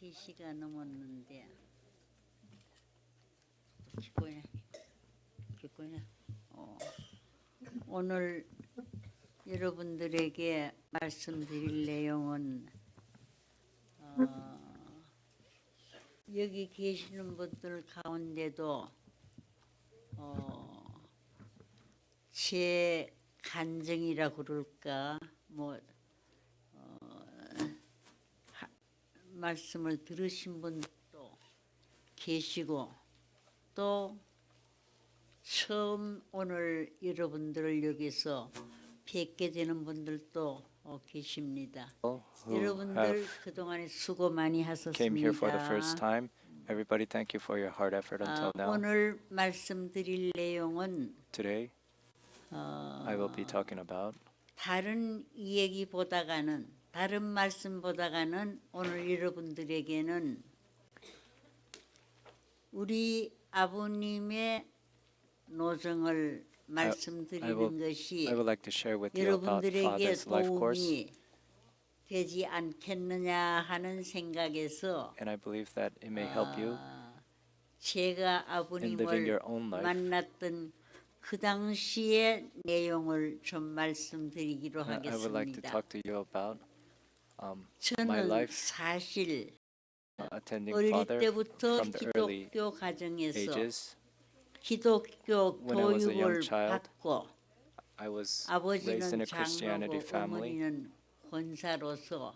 3시가 넘었는데 기꺼냐 기꺼냐 오늘 여러분들에게 말씀드릴 내용은 여기 계시는 분들 가운데도 제 간증이라 그럴까 말씀을 들으신 분도 계시고 또 처음 오늘 여러분들을 여기서 뵙게 되는 분들도 계십니다. 여러분들 그동안에 수고 많이 came here for the first 하셨습니다. time. Everybody, thank you for your hard effort until now. 오늘 말씀드릴 내용은 Today, I will be talking about 다른 말씀보다가는 오늘 여러분들에게는 우리 아버님의 노정을 말씀드리는 것이 I would like to share with you about 여러분들에게 Father's life course, 도움이 되지 않겠느냐 하는 생각에서 and I believe that it may help you 제가 in living your 아버님을 own life. 만났던 그 당시의 내용을 좀 말씀드리기로 I would like to 하겠습니다. talk to you about my 저는 life 사실 attending 어릴 Father 때부터 from the early 기독교 가정에서 ages. 기독교 When I was a young 교육을 child, 받고 I was raised in 아버지는 a Christianity 장로고 family, 어머니는 권사로서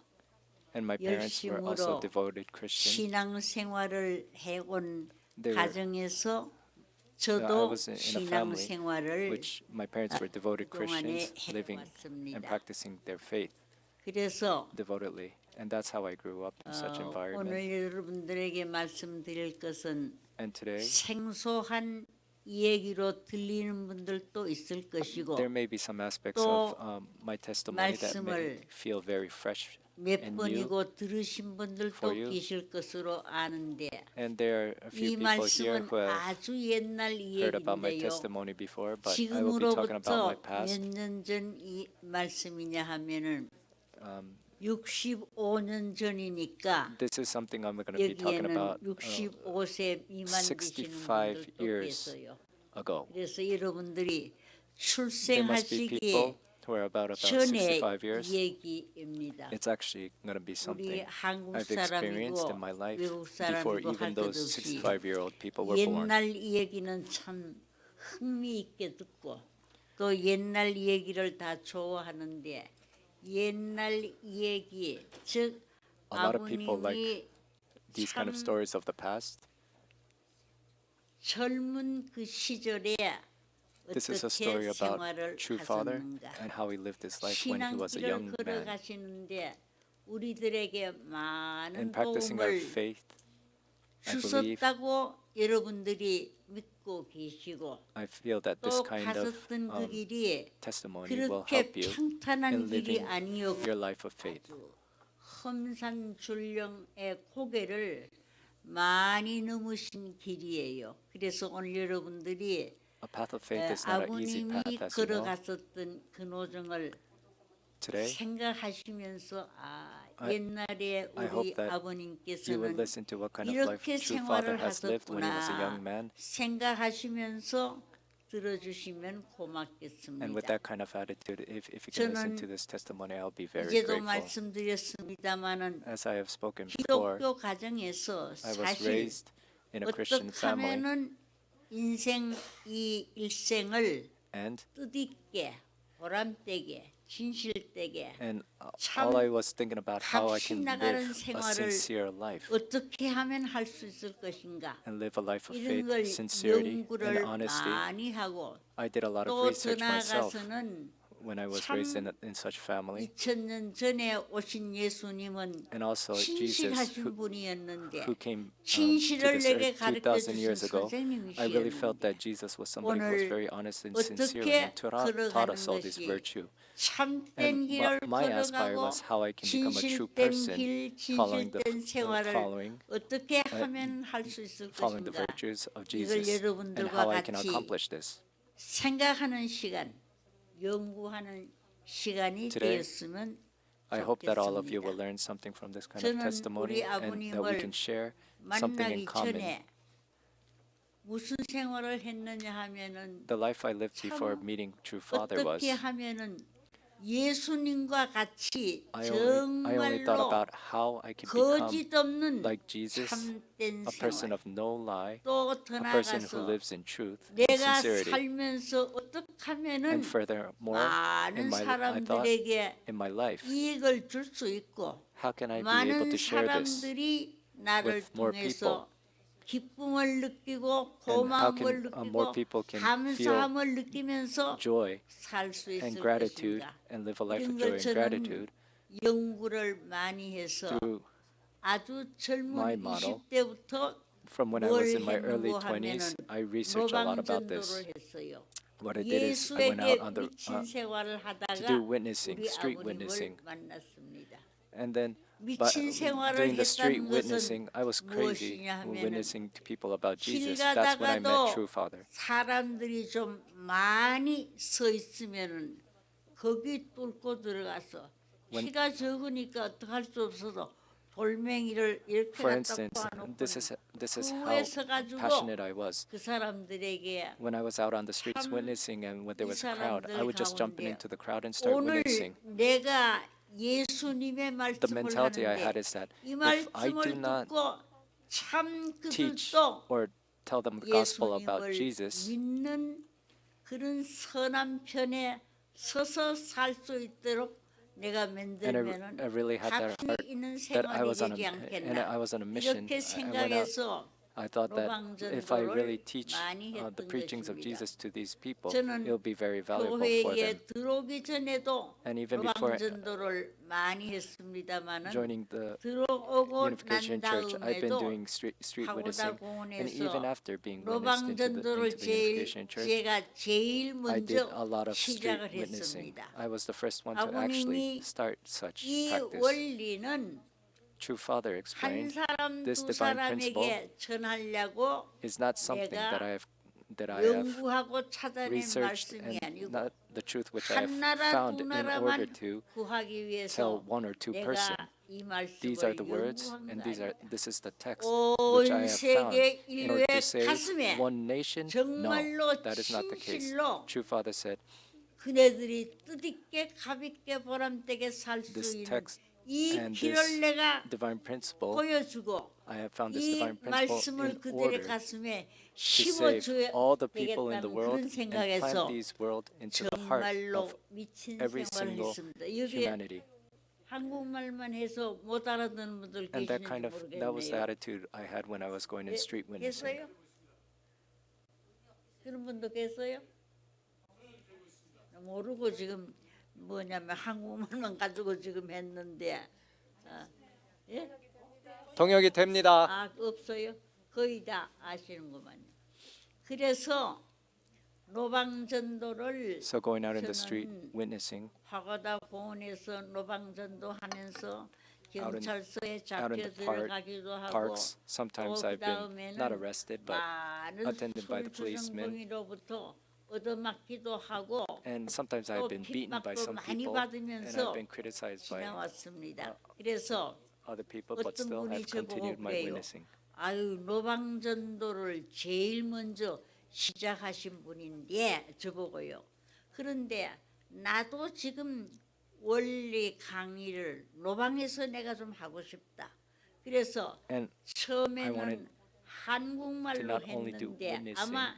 and my parents were also 열심으로 devoted Christians. 신앙생활을 해온 They were- 가정에서 I 저도 was in a family 신앙생활을 which my parents were devoted 그동안에 Christians, living and 해왔습니다. practicing their faith 그래서 devotedly, and that's how I grew up in such environment. 오늘 여러분들에게 말씀드릴 것은 And today, 생소한 얘기로 들리는 분들도 있을 것이고 there may be some aspects 또 of my testimony that may 말씀을 feel very fresh 몇 and new, 번이고 들으신 분들도 for you. 계실 것으로 아는데 and there are a few 이 people here 말씀은 who have 아주 옛날 heard about my 이야기인데요. testimony before, but I will be talking about my 지금으로부터 past. 몇 년 전 이 말씀이냐 하면은 Um, 65년 전이니까 this is something I'm going to be talking 여기에는 about 65세 미만 되시는 65 분들도 years 계세요. ago. 그래서 여러분들이 There must be 출생하시기에 people who are about 전에 65 years. 얘기입니다. It's actually going to be 우리 something 한국 I've experienced 사람이고 in my life 외국 before 사람이고 할 even 것 those 없이 65-year-old people were born. 옛날 얘기는 참 흥미있게 듣고 또 옛날 얘기를 다 좋아하는데 옛날 얘기 즉 A lot of people 아버님이 like these kind of 참 stories of the past. 젊은 그 시절에 This is a 어떻게 story about 생활을 true father 하셨는가 and how he lived his life when he was a 신앙길을 young man. 걸어가시는데 우리들에게 In 많은 practicing our 도움을 faith, I believe, 주셨다고 여러분들이 믿고 계시고 I feel that this 또 kind of 가셨던 그 길이 testimony will 그렇게 help you 평탄한 in 길이 living 아니었고 your life of faith. 험산줄령의 고개를 많이 넘으신 길이에요. 그래서 오늘 여러분들이 A path of faith is not an easy 아버님이 path, as you know. 걸어갔었던 그 노정을 Today, 생각하시면서 옛날에 I 우리 hope that you will 아버님께서는 listen to what kind of life 이렇게 true father 생활을 has lived when he was a 하셨구나 young man. 생각하시면서 들어주시면 And with 고맙겠습니다. that kind of attitude, if you can listen 저는 to this testimony, I'll be very 이제도 grateful. 말씀드렸습니다마는 As I have spoken before, 기독교 가정에서 I was 사실 raised in a Christian 어떻게 family, 하면은 인생 이 일생을 and 뜻있게 보람되게 진실되게 all I was thinking about how I 값이 can 나가는 live a 생활을 sincere life 어떻게 하면 할 수 있을 것인가 and live a life of 이런 faith, 걸 sincerity, and 연구를 honesty. 많이 하고 I did a lot of 또 더 research myself 나아가서는 when I was 참 raised in such family. 2000년 전에 오신 예수님은 And also Jesus, 진실하신 분이었는데 who came to 진실을 this 내게 earth 가르쳐 2,000 주신 years ago, I really felt 선생님이시였는데 that Jesus was somebody who was 오늘 very honest and sincere and 어떻게 taught us all 걸어가는 this 것이 virtue. 참된 And 길을 my aspire 걸어가고 was how I can become a true 진실된 person, 길, following 진실된 생활을 어떻게 하면 할 수 있을 following the 것인가 virtues of 이걸 Jesus, and 여러분들과 how I can 같이 accomplish this. 생각하는 시간, 연구하는 시간이 Today, 되었으면 I hope that all of you will 좋겠습니다. learn something from this kind of 저는 testimony 우리 and that we 아버님을 can share something in 만나기 common. 전에 무슨 생활을 했느냐 하면은 The life I lived before 참 meeting True Father was, 어떻게 하면은 예수님과 같이 I only thought 정말로 about how I could become 거짓 없는 like Jesus, 참된 a person 생활. of no lie, 또 더 a person who 나아가서 lives in truth and 내가 sincerity. 살면서 어떻게 하면은 And furthermore, 많은 I thought 사람들에게 in my life, 이익을 줄 수 있고 how can I be able 많은 to share this 사람들이 나를 with more people? 통해서 기쁨을 느끼고 And how 고마움을 can more 느끼고 people can feel 감사함을 느끼면서 joy 살 수 and 있을 gratitude 것인가. and live a life 이런 of 걸 joy and 저는 gratitude 연구를 많이 해서 through 아주 my 젊은 model. 20대부터 From when I 뭘 was in my early 했는고 하면은 20s, I researched a lot about this. 로방전도를 했어요. What I did is I went out 예수에게 on the 미친 생활을 to 하다가 do witnessing, 우리 street 아버님을 witnessing, 만났습니다. and then 미친 생활을 doing the street 했다는 witnessing, 것은 I was crazy 무엇이냐 하면은 witnessing to people about 길 Jesus. That's when I met 가다가도 True Father. 사람들이 좀 많이 서 있으면은 거기 뚫고 들어가서 키가 적으니까 어떡할 수 없어서 돌멩이를 이렇게 For 갖다 instance, 꽂아놓고 this is 그 how 위에 서가지고 passionate I was. 그 사람들에게 When I was out on the streets 참 witnessing and when there 이 was a crowd, I 사람들 would just jump 가운데 into the crowd and start 오늘 witnessing. 내가 예수님의 The 말씀을 mentality I had 하는데 is that 이 if I do 말씀을 not 듣고 참 teach 그들도 or tell them the gospel about 예수님을 Jesus, 믿는 그런 선한 편에 서서 살 수 있도록 내가 만들면은 I really had that 가치 heart 있는 that I 생활이 was on 되지 a 않겠나 mission. 이렇게 I went out. 생각해서 I thought that if I really 로방전도를 teach 많이 the 했던 preachings of 것입니다. Jesus to these people, 저는 it will be very valuable for them. 교회에 들어오기 전에도 And even before 로방전도를 많이 했습니다마는 joining the 들어오고 Unification 난 Church, I've been 다음에도 doing street 파고다 witnessing, and even 공원에서 after being witnessed into 로방전도를 the Unification Church, 제가 제일 I did 먼저 a lot of street 시작을 witnessing. 했습니다. I was the first one to actually 아버님이 start such 이 practice. 원리는 True Father 한 explained, 사람 this 두 divine principle 사람에게 전하려고 is not something 내가 that I have 연구하고 찾아낸 researched 말씀이 and 아니고 not the truth which I have 한 나라 found 두 in order 나라만 to 구하기 tell 위해서 one or two 내가 person. 이 These are 말씀을 the words, 연구한 and 거 아니야. this is the text which I 온 have found 세계 in order to 인류의 save 가슴에 one nation. No, 정말로 that is not the case. 진실로 True Father said, 그네들이 뜻있게 가볍게 보람되게 살 수 this 있는 text 이 and 길을 this 내가 divine principle, 보여주고 I have found this 이 divine principle 말씀을 in 그들의 order 가슴에 to save 심어줘야 all the people in the 되겠다는 world 그런 and 생각에서 plant these world into the heart 정말로 of 미친 every 생활을 single 했습니다. 여기에 humanity. 한국말만 해서 못 알아듣는 분들 And that 계시는지 that was the 모르겠네요. attitude I had when I was going in street witnessing. 계세요? 그런 분도 계세요? 모르고 지금 뭐냐면 한국말만 가지고 지금 했는데 예? 동역이 됩니다. 없어요? 거의 다 아시는구만요. 그래서 로방전도를 So going out in the street 저는 witnessing, 파고다 공원에서 로방전도 하면서 out 경찰서에 in 잡혀 the 들어가기도 하고 parks, sometimes I've been not arrested but 많은 attended by the policemen, 술주정뱅이로부터 얻어맞기도 하고 and sometimes 또 I've been beaten by 핍박도 some 많이 people, and 받으면서 I've been criticized by 지나왔습니다. 그래서 other people, but 어떤 still 분이 have continued 저보고 my 그래요. witnessing. 아유 로방전도를 제일 먼저 시작하신 분인데 저보고요. 그런데 나도 지금 원리 강의를 로방에서 내가 좀 하고 싶다. 그래서 And 처음에는 to 한국말로 not only do 했는데 witnessing 아마 on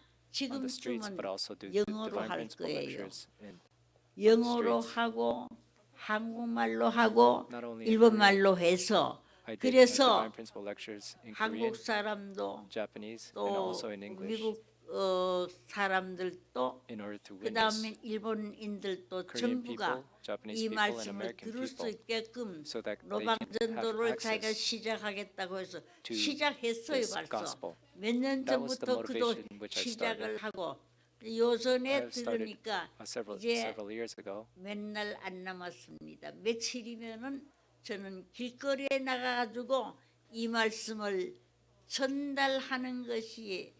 the streets, 지금쯤은 but also do 영어로 divine 할 principle 거예요. lectures in 영어로 streets. 하고 한국말로 하고 Not only in 일본말로 해서 I did 그래서 divine principle lectures in 한국 Korean, 사람도 Japanese, and 또 also in English 미국 사람들도 in order to 그 witness 다음에 일본인들도 Korean 전부가 people, Japanese 이 people, and 말씀을 American 들을 수 people 있게끔 so that they can 로방전도를 have 자기가 access 시작하겠다고 해서 to 시작했어요 this 벌써 gospel. 몇 년 That was the 전부터 그도 motivation which I 시작을 started. 하고 I 요전에 have started 들으니까 several 이제 years ago. 몇 날 안 남았습니다. 며칠이면은 저는 길거리에 나가가지고 이 말씀을 전달하는 것이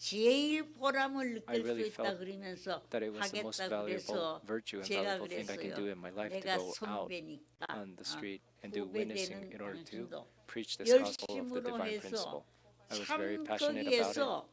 제일 보람을 I 느낄 수 really 있다 felt 그러면서 that it was the most 하겠다 valuable 그래서 virtue and 제가 valuable thing I can do 그랬어요. in my life to 내가 go out 선배니까 on the street and do witnessing 후배되는 in order to 당신도 preach this gospel of the 열심으로 divine 해서 principle. I was very 참 passionate about it. 거기에서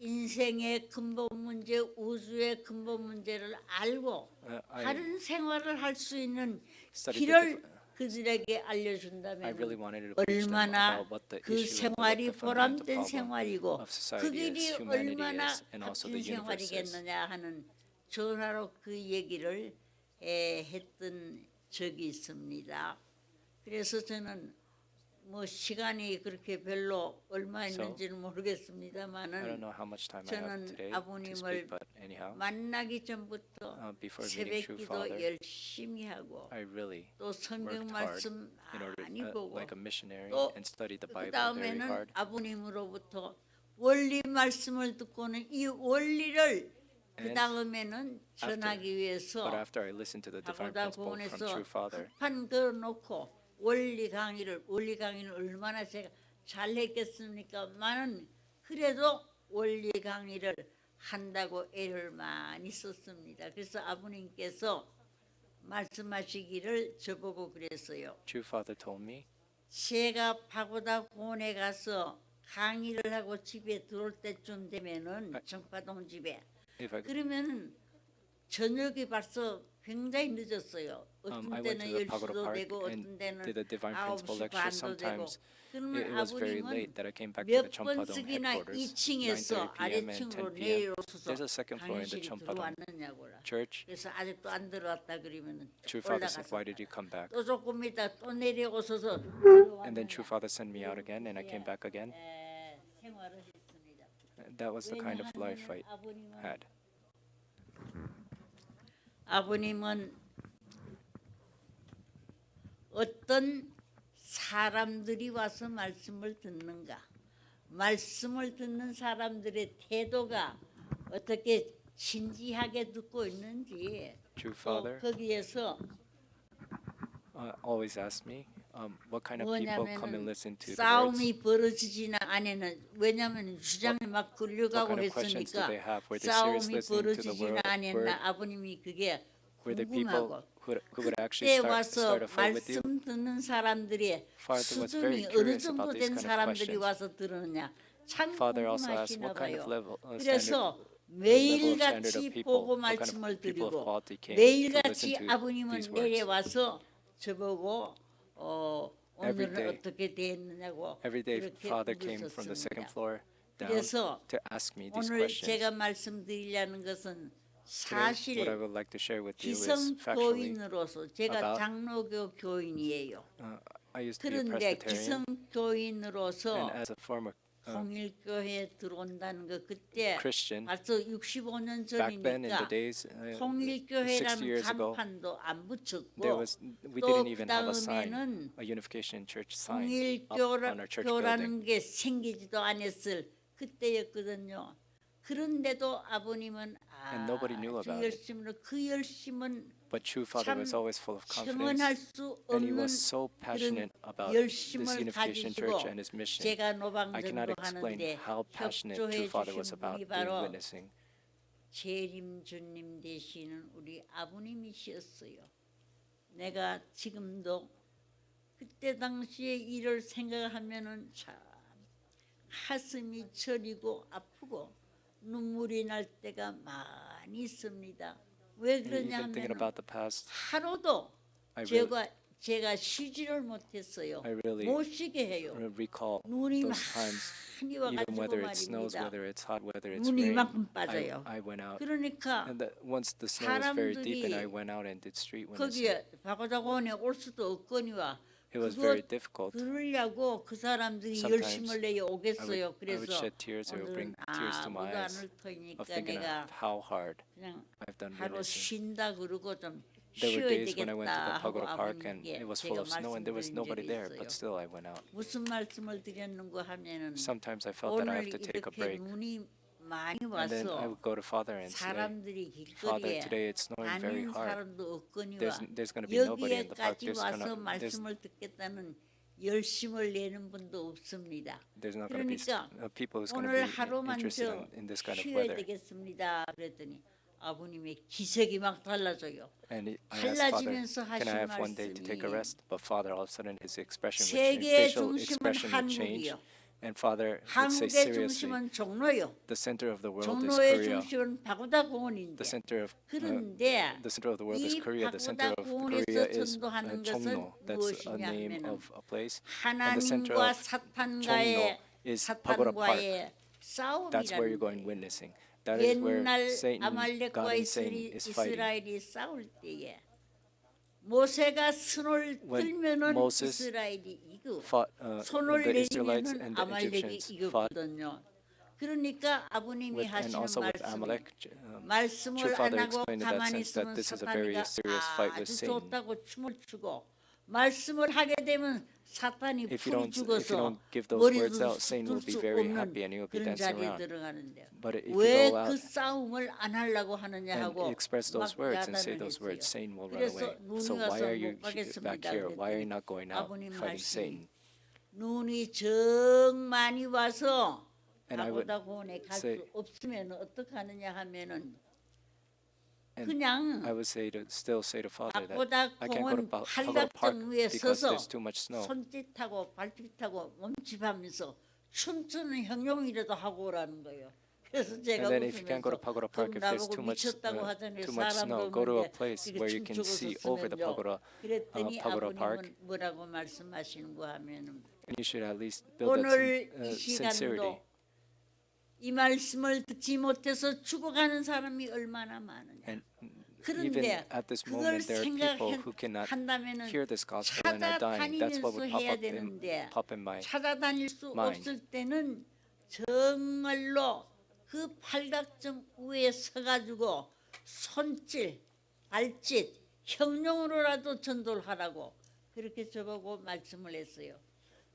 인생의 근본 문제, 우주의 근본 문제를 알고 I 다른 생활을 할 수 있는 studied the 길을 div- 그들에게 I really 알려준다면 wanted to preach them 얼마나 about what the 그 issue and 생활이 what the fundamental 보람된 problem 생활이고 of 그 society 길이 is, humanity 얼마나 is, and also 값진 the universe is. 생활이겠느냐 하는 전화로 그 얘기를 했던 적이 있습니다. 그래서 저는 뭐 시간이 그렇게 별로 얼마 So, 있는지는 I don't 모르겠습니다만은 know how much time I have 저는 today to 아버님을 speak, but anyhow, 만나기 전부터 before meeting True 새벽기도 Father, 열심히 하고 I really 또 성경 worked hard 말씀 in order, 많이 보고 like a missionary, 또 and studied the 그 Bible very 다음에는 hard. 아버님으로부터 원리 말씀을 듣고는 이 원리를 그 And 다음에는 전하기 But 위해서 after I listened to the divine 바보다 principle from 보원에서 True Father, 판 걸어놓고 원리 강의는 얼마나 제가 잘했겠습니까만은 그래도 원리 강의를 한다고 애를 많이 썼습니다. 그래서 아버님께서 말씀하시기를 저보고 그랬어요. True Father told me 제가 파고다 공원에 가서 강의를 하고 집에 들어올 때쯤 되면은 정파동 집에 if I 그러면은 저녁이 벌써 굉장히 늦었어요. 어떤 I went 때는 to the Pagoda 10시도 Park 되고 and 어떤 때는 did a divine principle 9시 lecture. 반도 되고 Sometimes 그러면 it was very 아버님은 late that I came back to the 몇 Chompadong 번씩이나 headquarters, 2층에서 9:30 p.m. and 아래층으로 10 p.m. 내려오셔서 There's a second floor in the 강의실에 Chompadong 들어왔느냐고라. church. 그래서 아직도 안 들어왔다 그러면은 True Father said, 올라가서 "Why did you come back?" 또 조금 있다 또 내려오셔서 And then True Father sent me out again, and I came back again. 생활을 했습니다. That was the kind of life I 아버님은 had. 아버님은 어떤 사람들이 와서 말씀을 듣는가, 말씀을 듣는 사람들의 태도가 어떻게 진지하게 듣고 있는지 True 또 Father 거기에서 always asked me what kind of people come and 뭐냐면은 listen to the words. 싸움이 벌어지지는 않에는 왜냐하면 주장이 막 What 끌려가고 kind of questions do 했으니까 they have? Were they serious 싸움이 listening to the 벌어지지는 word? 않았나 아버님이 그게 Were the people 궁금하고 who would actually 그때 와서 start a fight with you? 말씀 듣는 사람들의 Father was very 수준이 어느 curious 정도 about these 된 kind of 사람들이 questions. 와서 들으느냐 참 Father also asked 궁금하시나 what kind of 봐요. level, 그래서 level of standard 매일같이 of people, 보고 what kind of 말씀을 people of 드리고 quality came to 매일같이 listen to 아버님은 these words. 내려와서 저보고 Every 오늘은 day- 어떻게 됐느냐고 Every day, 그렇게 Father came from the second 물으셨습니다. floor down 그래서 to ask me these 오늘 questions. 제가 말씀드리려는 것은 Today, 사실 what I would like to share with you is factually. 기성교인으로서 제가 about- 장로교 교인이에요. I used to be a 그런데 Presbyterian, 기성교인으로서 and as a former 통일교회에 들어온다는 거 그때 Christian, 벌써 65년 back then in the 전이니까 days 60 통일교회라는 years ago, 간판도 안 there 붙였고 was we 또 didn't even have a sign, 그다음에는 a unification church sign up on our church building. 통일교라는 게 생기지도 않았을 그때였거든요. 그런데도 아버님은 And nobody knew 아주 about it. 열심으로 그 열심은 But True Father was 참 always full of 형언할 confidence, 수 and he 없는 was so 그런 passionate about this 열심을 unification 가지시고 church and his mission. 제가 I cannot 노방전도 explain 하는데 how passionate True 협조해 Father was 주신 about 분이 doing 바로 witnessing. 재림 주님 되시는 우리 아버님이셨어요. 내가 지금도 그때 당시의 일을 생각하면은 참 가슴이 저리고 아프고 눈물이 날 때가 많이 있습니다. 왜 And even thinking 그러냐면 about the past, 하루도 I really, 제가 쉬지를 못했어요. I really 못 쉬게 해요. recall 눈이 those times, 많이 even 와가지고 whether it snows, 말입니다. whether it's hot, whether it's 눈이 rain. 이만큼 빠져요. I went out, 그러니까 and once the snow was very deep, and I 사람들이 went out and did street witnessing. 거기에 바고다공원에 올 수도 없거니와 It was 그거 very difficult. 들으려고 그 사람들이 Sometimes 열심을 내어 오겠어요. I would 그래서 shed tears or bring 오늘은 tears to my 아무도 안 eyes 올 of 테니까 thinking 내가 of how hard 그냥 I've done 하루 witnessing. 쉰다 그러고 좀 There were 쉬어야 days when I went to the 되겠다 하고 Pagoda Park and 아버님께 it was full 제가 of snow and there was 말씀드린 nobody 적이 there, 있어요. but still I went out. 무슨 말씀을 드렸는고 하면은 Sometimes I felt that I 오늘 have to take a 이렇게 break, 눈이 많이 and then I 와서 would go to Father and say, 사람들이 Father, 길거리에 today it's snowing very 다니는 hard. 사람도 없거니와 There's going to be nobody in the park. 여기에까지 와서 말씀을 듣겠다는 열심을 내는 분도 없습니다. There's not going to be 그러니까 people who's going to 오늘 be 하루만 interested 저 in this kind of 쉬어야 weather. 되겠습니다. 그랬더니 아버님의 기색이 막 달라져요. And I asked Father, 달라지면서 can I 하신 have one day to take a 말씀이 rest? But Father, all of a sudden, his expression would change, 세계의 facial 중심은 expression would change. 한국이요. And Father would say 한국의 seriously, 중심은 종로요. the center of the world is 종로의 Korea. 중심은 바구다 공원인데 The center of 그런데 the center of the world is 이 Korea. The center 바구다 of 공원에서 Korea is 전도하는 것은 Chongno. That's a name 무엇이냐면은 of a place. And the center 하나님과 of 사탄과의 is Pagoda Park. 사탄과의 That's where you're going 싸움이라는 거예요. witnessing. That is where 옛날 Satan, 아말렉과 God and Satan is fighting. 이스라엘이 싸울 때에 모세가 손을 When 들면은 Moses 이스라엘이 이기고 fought, 손을 the Israelites 내리면은 and the 아말렉이 Egyptians fought 이겼거든요. 그러니까 아버님이 with, and 하시는 also with 말씀이 Amalek. 말씀을 True 안 Father 하고 explained in that 가만히 sense that 있으면 this is a very 사탄이가 serious fight with 아주 Satan. 좋다고 춤을 추고 말씀을 하게 되면 사탄이 If 풀 you 죽어서 don't give those 머리도 words out, Satan will be 둘 수 very 없는 happy and he will be 그런 dancing 자리에 around. 들어가는데요. But if you 왜 go 그 out 싸움을 안 하려고 하느냐 and 하고 express those 막 words and say 야단을 those 했어요. words, Satan will run 그래서 away. 눈이 So why 와서 are you 못 가겠습니다. back here? Why are you not going out 아버님 fighting 말씀이 Satan? 눈이 정 많이 와서 And I would 바보다 공원에 갈 say- 수 없으면 어떻게 하느냐 하면은 And 그냥 I would still say to Father that 바보다 I can't go to 공원 Pagoda Park 팔각정 위에 because 서서 there's too much snow. 손짓하고 발짓하고 몸집하면서 춤추는 형용이라도 하고 오라는 거예요. 그래서 제가 And then if you can't go to 웃으면서 Pagoda Park, 그럼 if there's 나보고 미쳤다고 하잖아요. too much 사람도 snow, go to a 없는데 place 이렇게 where you can 춤추고 see over the 섰으면요. 그랬더니 Pagoda Park, 아버님은 뭐라고 말씀하시는고 하면은 and you should at least build 오늘 that 이 sincerity. 시간도 이 말씀을 듣지 못해서 죽어가는 사람이 얼마나 많으냐. And even 그런데 at this 그걸 moment, there are people who cannot 생각한다면은 hear this gospel and are dying. That's what 찾아다니면서 would 해야 되는데 pop in my 찾아다닐 수 mind. 없을 때는 정말로 그 팔각정 위에 서가지고 손질, 발짓, 형용으로라도 전도를 하라고 그렇게 저보고 말씀을 했어요.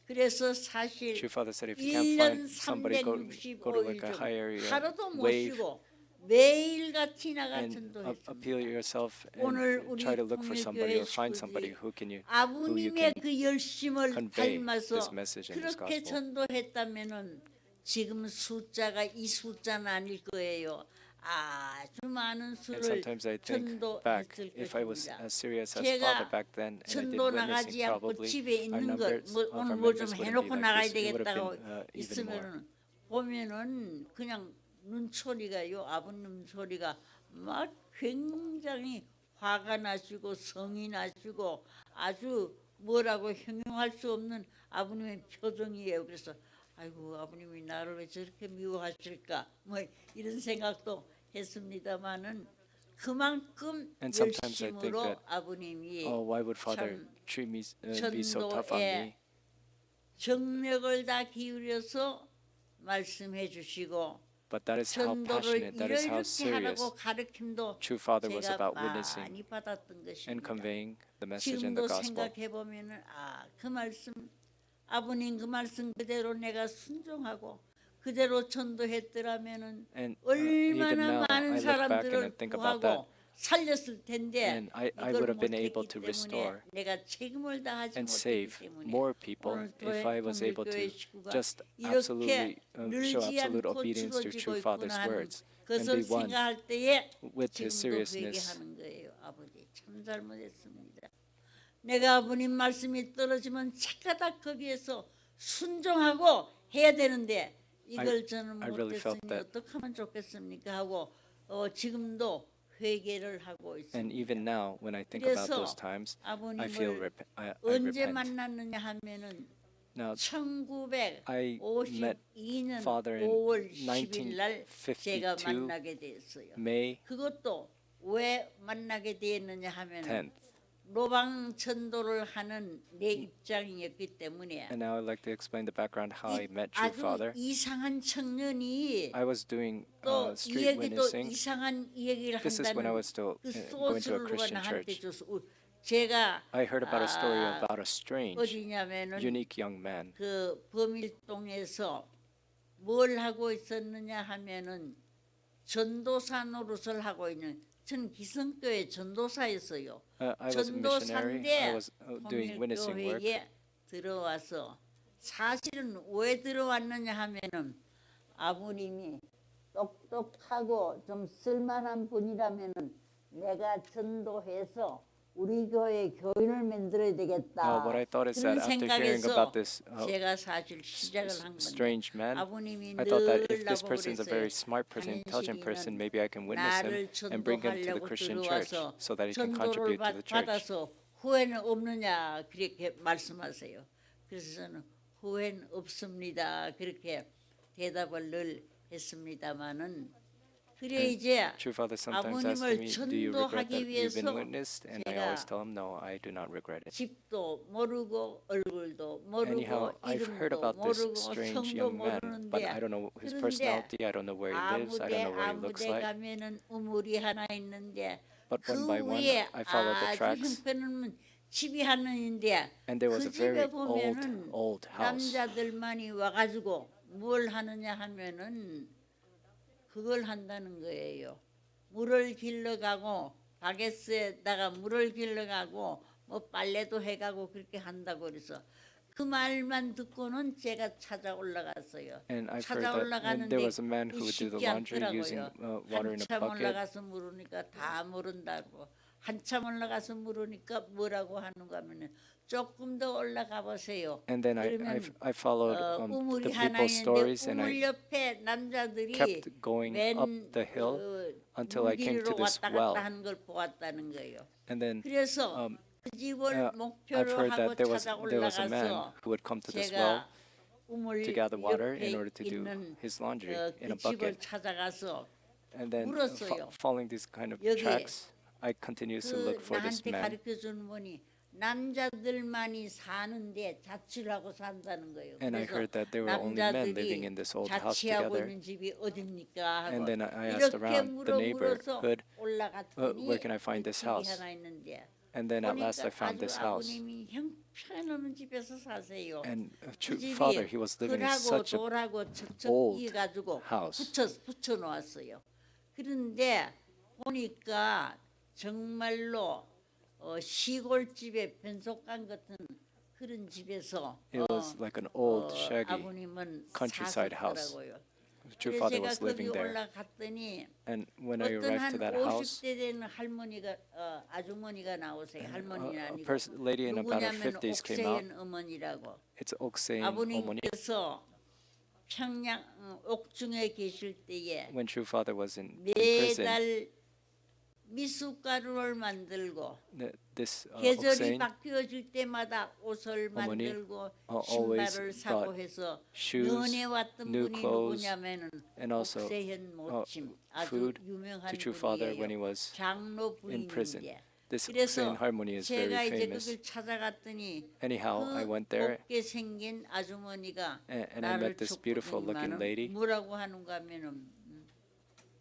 그래서 사실 True Father said if you can't 1년 find somebody, go to 365일 like a 중 higher 하루도 못 wave 쉬고 매일같이 나가 and 전도했습니다. appeal yourself 오늘 and 우리 try to look for somebody 통일교회 or find somebody 식구들이 who you 아버님의 can 그 열심을 convey 닮아서 this message and this 그렇게 gospel. 전도했다면은 지금 숫자가 이 숫자는 아닐 거예요. 아주 많은 And 수를 sometimes I think back, 전도했을 if I was 것입니다. as serious as Father 제가 back then and I did 전도 나가지 witnessing, 않고 probably 집에 our 있는 numbers 걸 of our 오늘 뭐 좀 members wouldn't be 해놓고 like 나가야 this. It would have 되겠다고 been even more. 있으면은 보면은 그냥 눈소리가요. 아버님 소리가 막 굉장히 화가 나시고 성이 나시고 아주 뭐라고 형용할 수 없는 아버님의 표정이에요. 그래서 아이고 아버님이 나를 왜 저렇게 미워하실까 뭐 이런 생각도 했습니다마는 그만큼 And sometimes I think 열심으로 that, 아버님이 oh, why would Father 참 treat me be so tough on me? 전도에 정력을 다 기울여서 말씀해 주시고 But that is how 전도를 passionate, that is how 이렇게 serious 하라고 가르침도 True Father was 제가 about 많이 witnessing 받았던 and 것입니다. conveying the message and the 지금도 gospel. 생각해 보면은 그 말씀 아버님 그 말씀 그대로 내가 순종하고 그대로 전도했더라면은 And even 얼마나 now, 많은 I look back and I 사람들을 think about that. 구하고 살렸을 텐데 And I 이걸 would have been 못했기 able to 때문에 restore 내가 책임을 다하지 and 못했기 save 때문에 more people 오늘 if I was able 통일교회 to 식구가 just 이렇게 absolutely show 늘지 absolute 않고 obedience to 줄어지고 True Father's 있구나 하는 words and 것을 be one 생각할 때에 with his 지금도 seriousness. 회개하는 거예요. 아버지 참 잘못했습니다. 내가 아버님 말씀이 떨어지면 착하다 거기에서 순종하고 해야 되는데 이걸 저는 I really felt 못했으니 that. 어떻게 하면 좋겠습니까 하고 지금도 회개를 하고 And 있습니다. even now, when I think about 그래서 those times, I feel 아버님을 I 언제 repent. 만났느냐 하면은 Now, I met 1952년 Father in 5월 10일 날 제가 1952 만나게 됐어요. May 그것도 왜 만나게 되었느냐 하면 10th. 로방 전도를 하는 내 입장이었기 때문에 And now I'd like to explain the background how I 이 met True 아주 Father. 이상한 청년이 I was doing 또 street 이야기도 witnessing. 이상한 이야기를 This is when I 한다는 was still 그 going to a 소스를 누가 Christian 나한테 church. 줘서 제가 I heard about a story about a strange, 어디냐면은 unique young man. 그 범일동에서 뭘 하고 있었느냐 하면은 전도사 노릇을 하고 있는 전 기성교회 전도사였어요. I was a missionary. I 전도사인데 was doing witnessing work. 통일교회에 들어와서 사실은 왜 들어왔느냐 하면은 아버님이 똑똑하고 좀 쓸만한 분이라면은 내가 전도해서 우리 교회 교인을 만들어야 되겠다. What I thought is 그런 that after hearing 생각에서 about this 제가 사실 시작을 한 건데 strange man, 아버님이 I thought that 늘 if this 나보고 person is a very 그랬어요. smart person, intelligent person, 한인식이는 maybe I can witness him 나를 and bring him to the 전도하려고 Christian church 들어와서 so that he can 전도를 contribute to the church. 받아서 후회는 없느냐 그렇게 말씀하세요. 그래서 저는 후회는 없습니다. 그렇게 대답을 늘 했습니다마는 그래 이제 True Father sometimes asks 아버님을 me, do you regret 전도하기 that you've 위해서 been witnessed? And I always 제가 tell him, no, I do not regret it. 집도 모르고 얼굴도 모르고 Anyhow, I've heard 이름도 about this 모르고 strange 성도 young man, but 모르는데 I don't know his 그런데 personality, I don't know where he lives, I don't know what he looks 아무데 like. 가면은 우물이 하나 있는데 But 그 one by one, 위에 I followed the 아주 tracks, 형편없는 집이 하나 있는데 and there was 그 a very 집에 보면은 old house. 남자들만이 와가지고 뭘 하느냐 하면은 그걸 한다는 거예요. 물을 길러가고 바게스에다가 물을 길러가고 뭐 빨래도 해가고 그렇게 한다고 그래서 그 말만 듣고는 제가 찾아 올라갔어요. And I've heard 찾아 that 올라가는데 there was a man who would do the 쉽지 laundry using 않더라고요. water in a 한참 bucket. 올라가서 물으니까 다 모른다고. 한참 올라가서 물으니까 뭐라고 하는가 하면은 조금 더 올라가 보세요. And then 그러면 I followed 우물이 the 하나 people's stories, 있는데 and 우물 I 옆에 남자들이 kept going up the hill until I came to 물길로 this 왔다 well. 갔다 하는 걸 보았다는 거예요. And then 그래서 그 집을 I've 목표로 heard 하고 that there was 찾아 a man 올라가서 who would come to this well 제가 우물 to gather water 옆에 in order to do 있는 his laundry in a 그 집을 bucket. 찾아가서 And then 물었어요. following these kind of 여기 tracks, I continuously 그 look for this 나한테 man. 가르쳐 주는 분이 남자들만이 사는데 자취하고 산다는 거예요. And I 그래서 heard that there were only men living 남자들이 in this old house 자취하고 together. 있는 집이 어딥니까 하고 And then I asked 이렇게 around the 물어서 neighborhood, 올라갔더니 where can I find 그 this 집이 house? 하나 있는데 And then at last I 보니까 found 아주 this house. 아버님이 형편없는 집에서 사세요. And 그 true 집이 father, he was living in 그라고 such a 돌하고 척척 old 이가지고 house. 붙여 놓았어요. 그런데 보니까 정말로 시골집의 변속간 같은 그런 집에서 It was like an old, shaggy 아버님은 countryside house. 사셨더라고요. True 그래서 father 제가 was 거기 living there. 올라갔더니 And when I 어떤 arrived 한 to that house, 50대 되는 할머니가 아주머니가 나오세요. 할머니는 a 아니고 lady in about her 누구냐면 50s came out. 옥세현 어머니라고. It's Oksain 어머니. 아버님께서 평양 옥중에 계실 때에 When True Father was in prison, 매달 미숫가루를 만들고 this 계절이 Oksain 바뀌어질 때마다 옷을 어머니, 만들고 always 신발을 사고 bought 해서 shoes, 면회 왔던 new 분이 clothes, 누구냐면은 and also 옥세현 모침 아주 food 유명한 to True Father when he 분이에요. was 장로 in prison. 부인인데 This 그래서 Oksain harmony is 제가 very 이제 famous. 그걸 찾아갔더니 Anyhow, I 그 went there 곱게 생긴 아주머니가 and I 나를 met this beautiful looking 촉보더니만은 lady. 뭐라고 하는가 하면은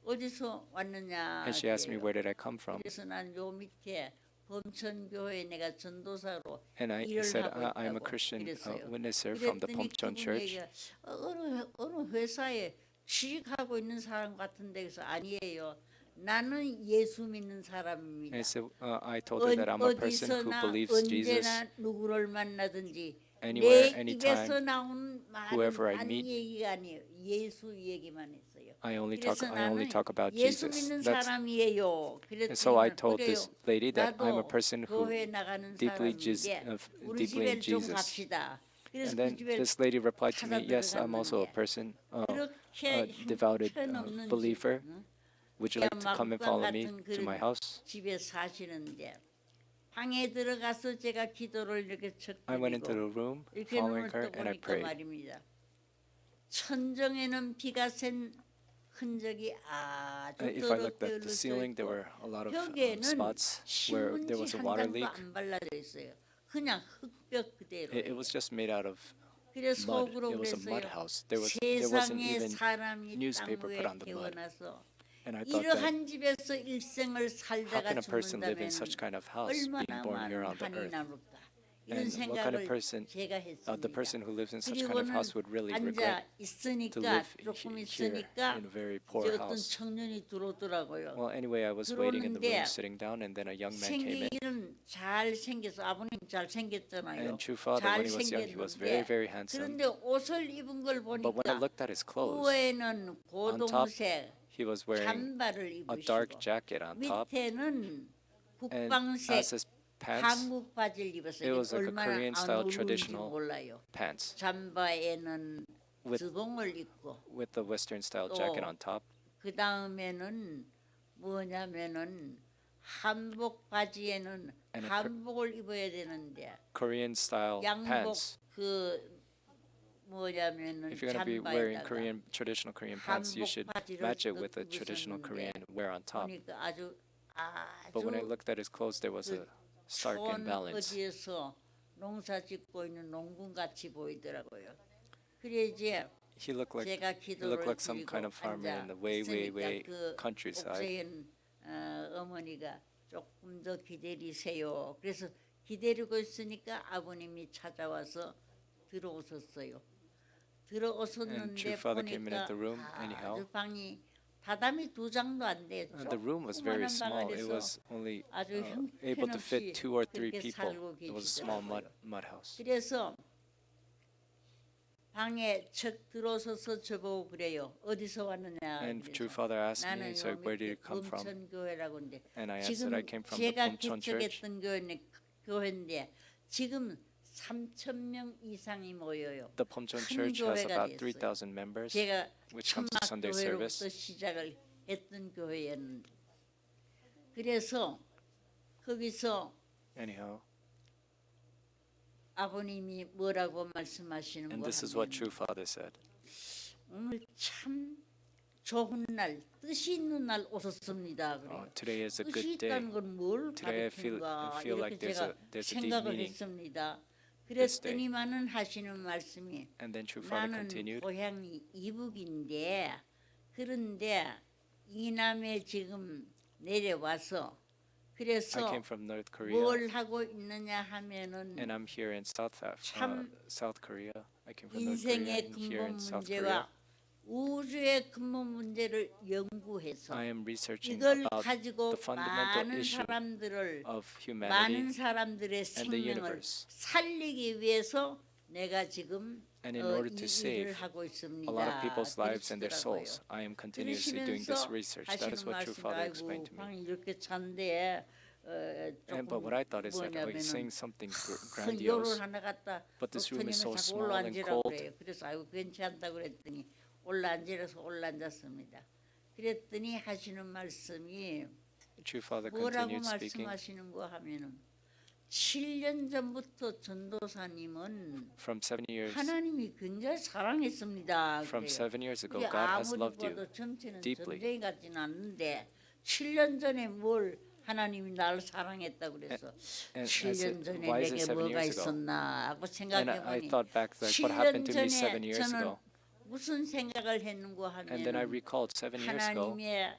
어디서 왔느냐 And she asked me 그래요. where did I come from. 그래서 난 요 밑에 범천교회 내가 전도사로 And I 일을 said, 하고 I'm a 있다고 Christian 그랬어요. witnesser from the 그랬더니 Pomchon 그분이 Church. 얘기가 어느 회사에 취직하고 있는 사람 같은데 그래서 아니에요. 나는 예수 믿는 사람입니다. And so I told her that I'm a person who 어디서나 believes Jesus. 언제나 누구를 만나든지 Anywhere, 내 anytime, 입에서 나온 말은 whoever I 딴 meet, 얘기가 아니에요. 예수 얘기만 했어요. I only 그래서 talk 나는 about 예수 Jesus. 믿는 That's 사람이에요. and so I 그랬더니 told 그래요. this lady that I'm a 나도 person who 교회 나가는 deeply 사람인데 우리 deeply in 집에 좀 Jesus. 갑시다. 그래서 And 그 then 집에 this lady replied to me, 찾아 yes, I'm also a 들어갔는데 person, a 그렇게 devoted 형편없는 believer. 집, 응? Would you like to come and follow me 같은 to my 그런 house? 집에 사시는데 방에 들어가서 제가 기도를 이렇게 I went into the 척드리고 room 이렇게 following 눈을 her and I 떠보니까 prayed. 말입니다. 천정에는 비가 샌 흔적이 아주 If I looked 더럽게 at the 흘러져 ceiling, there 있고 were a lot of 벽에는 spots where there was 신문지 a 한 water 장도 leak. 안 발라져 있어요. 그냥 흙벽 그대로. It was just made out of 그래서 mud. 속으로 It was a mud 그랬어요. house. There wasn't 세상에 even 사람이 땅 newspaper 위에 put on the mud. 태어나서 And I thought that 이러한 집에서 일생을 how 살다가 can a person live in 죽는다면 such kind of house being 얼마나 born here 많은 on the 한이 earth? 남을까. 이런 And what kind of 생각을 person, 제가 the 했습니다. person who lives in such kind of 그리고는 house would really 앉아 regret to 있으니까 live 조금 here 있으니까 in a very 이제 poor 어떤 house. 청년이 들어오더라고요. Well, anyway, I was waiting in the 들어오는데 room, sitting down, and then a young man came in. 생기기는 잘 생겨서 아버님 잘 생겼잖아요. And true father, 잘 when he was young, he was very, 생겼는데 very handsome. 그런데 옷을 입은 걸 But when I 보니까 looked at his clothes, 후에는 on top, 고동색 he was wearing 잠바를 a dark 입으시고 jacket on top, 밑에는 and 국방색 as his pants, 한국 바지를 입었어요. it was like a 얼마나 Korean 안 style 어울리는지 traditional 몰라요. pants 잠바에는 with 주봉을 입고 with the Western style 또 jacket on top. 그 다음에는 뭐냐면은 한복 바지에는 And a 한복을 입어야 되는데 Korean style 양복 pants. 그 뭐냐면은 If you're gonna be wearing 잠바에다가 traditional Korean pants, you 한복 should 바지를 match it 또 with a traditional Korean 입으셨는데 wear on top. 보니까 아주 But when I 아주 looked at his clothes, there was a stark 촌 imbalance. 어디에서 농사 짓고 있는 농군 같이 보이더라고요. 그래 이제 He looked like 제가 he looked 기도를 like some 드리고 kind of farmer in the way 앉아 있으니까 그 countryside. 옥세현 어머니가 조금 더 기다리세요. 그래서 기다리고 있으니까 아버님이 찾아와서 들어오셨어요. And 들어오셨는데 true father came in 보니까 at the room anyhow. 아주 방이 다담이 2장도 안 됐죠. The room was very small. It was only able to fit 2 or 3 people. It was a small mud house. 그래서 방에 척 들어서서 저보고 그래요. 어디서 왔느냐. And true father asked me, 나는 so 요 where did 밑에 you come from? 금천교회라고 하는데 And I answered, I came from the 제가 Pumcheon Church. 개척했던 교회인데 지금 3,000명 이상이 모여요. The Pumcheon 큰 Church has 교회가 about 됐어요. 3,000 members, 제가 which comes to Sunday service. 천막교회로부터 시작을 했던 교회였는데 그래서 거기서 Anyhow, 아버님이 뭐라고 말씀하시는 and 거 this is what 하면 true father said. 오늘 참 좋은 날, 뜻이 있는 날 오셨습니다. 그래요. Today is a 뜻이 good day. 있다는 건 뭘 Today I 가리키는가 feel 이렇게 like 제가 there's a deep 생각을 meaning. 했습니다. this day. 그랬더니만은 하시는 말씀이 And then true father 나는 continued. 고향이 이북인데 그런데 이남에 지금 내려와서 I 그래서 came from North Korea, 뭘 하고 있느냐 하면은 and I'm here in 참 South Korea. I came from North Korea 인생의 and here 근본 in South 문제와 Korea. 우주의 근본 문제를 연구해서 I am researching 이걸 about 가지고 the fundamental 많은 issue 사람들을 of 많은 humanity 사람들의 and the 생명을 universe. 살리기 위해서 내가 지금 And in order 이 to 일을 save 하고 있습니다. a lot of people's lives and their 그러시더라고요. souls. I am continuously doing this 그러시면서 research. That is 하시는 what true 말씀이 father 아이고 explained to me. 방이 이렇게 찬데 But what I thought is that he's saying something 큰 grandiose. 요를 하나 갖다 But this room is so 자꾸 small and 올라앉으라고 cold. 그래요. 그래서 아이고 괜찮다 그랬더니 올라앉으라서 올라앉았습니다. 그랬더니 하시는 말씀이 True father 뭐라고 continued speaking. 말씀하시는 거 하면은 7년 전부터 전도사님은 From 7 years 하나님이 굉장히 사랑했습니다. From 그래요. 7 years ago, 이게 God has 아무리 loved you 봐도 전체는 deeply. 전쟁이 같지는 않는데 7년 전에 뭘 하나님이 나를 사랑했다 그래서 and I 7년 said, 전에 why is it 내게 7 뭐가 years ago? 있었나 하고 And 생각해 I 보니 thought back like what happened 7년 to me 7 전에 years 저는 ago. 무슨 생각을 했는고 And then I 하면 recalled 7 years ago, 하나님의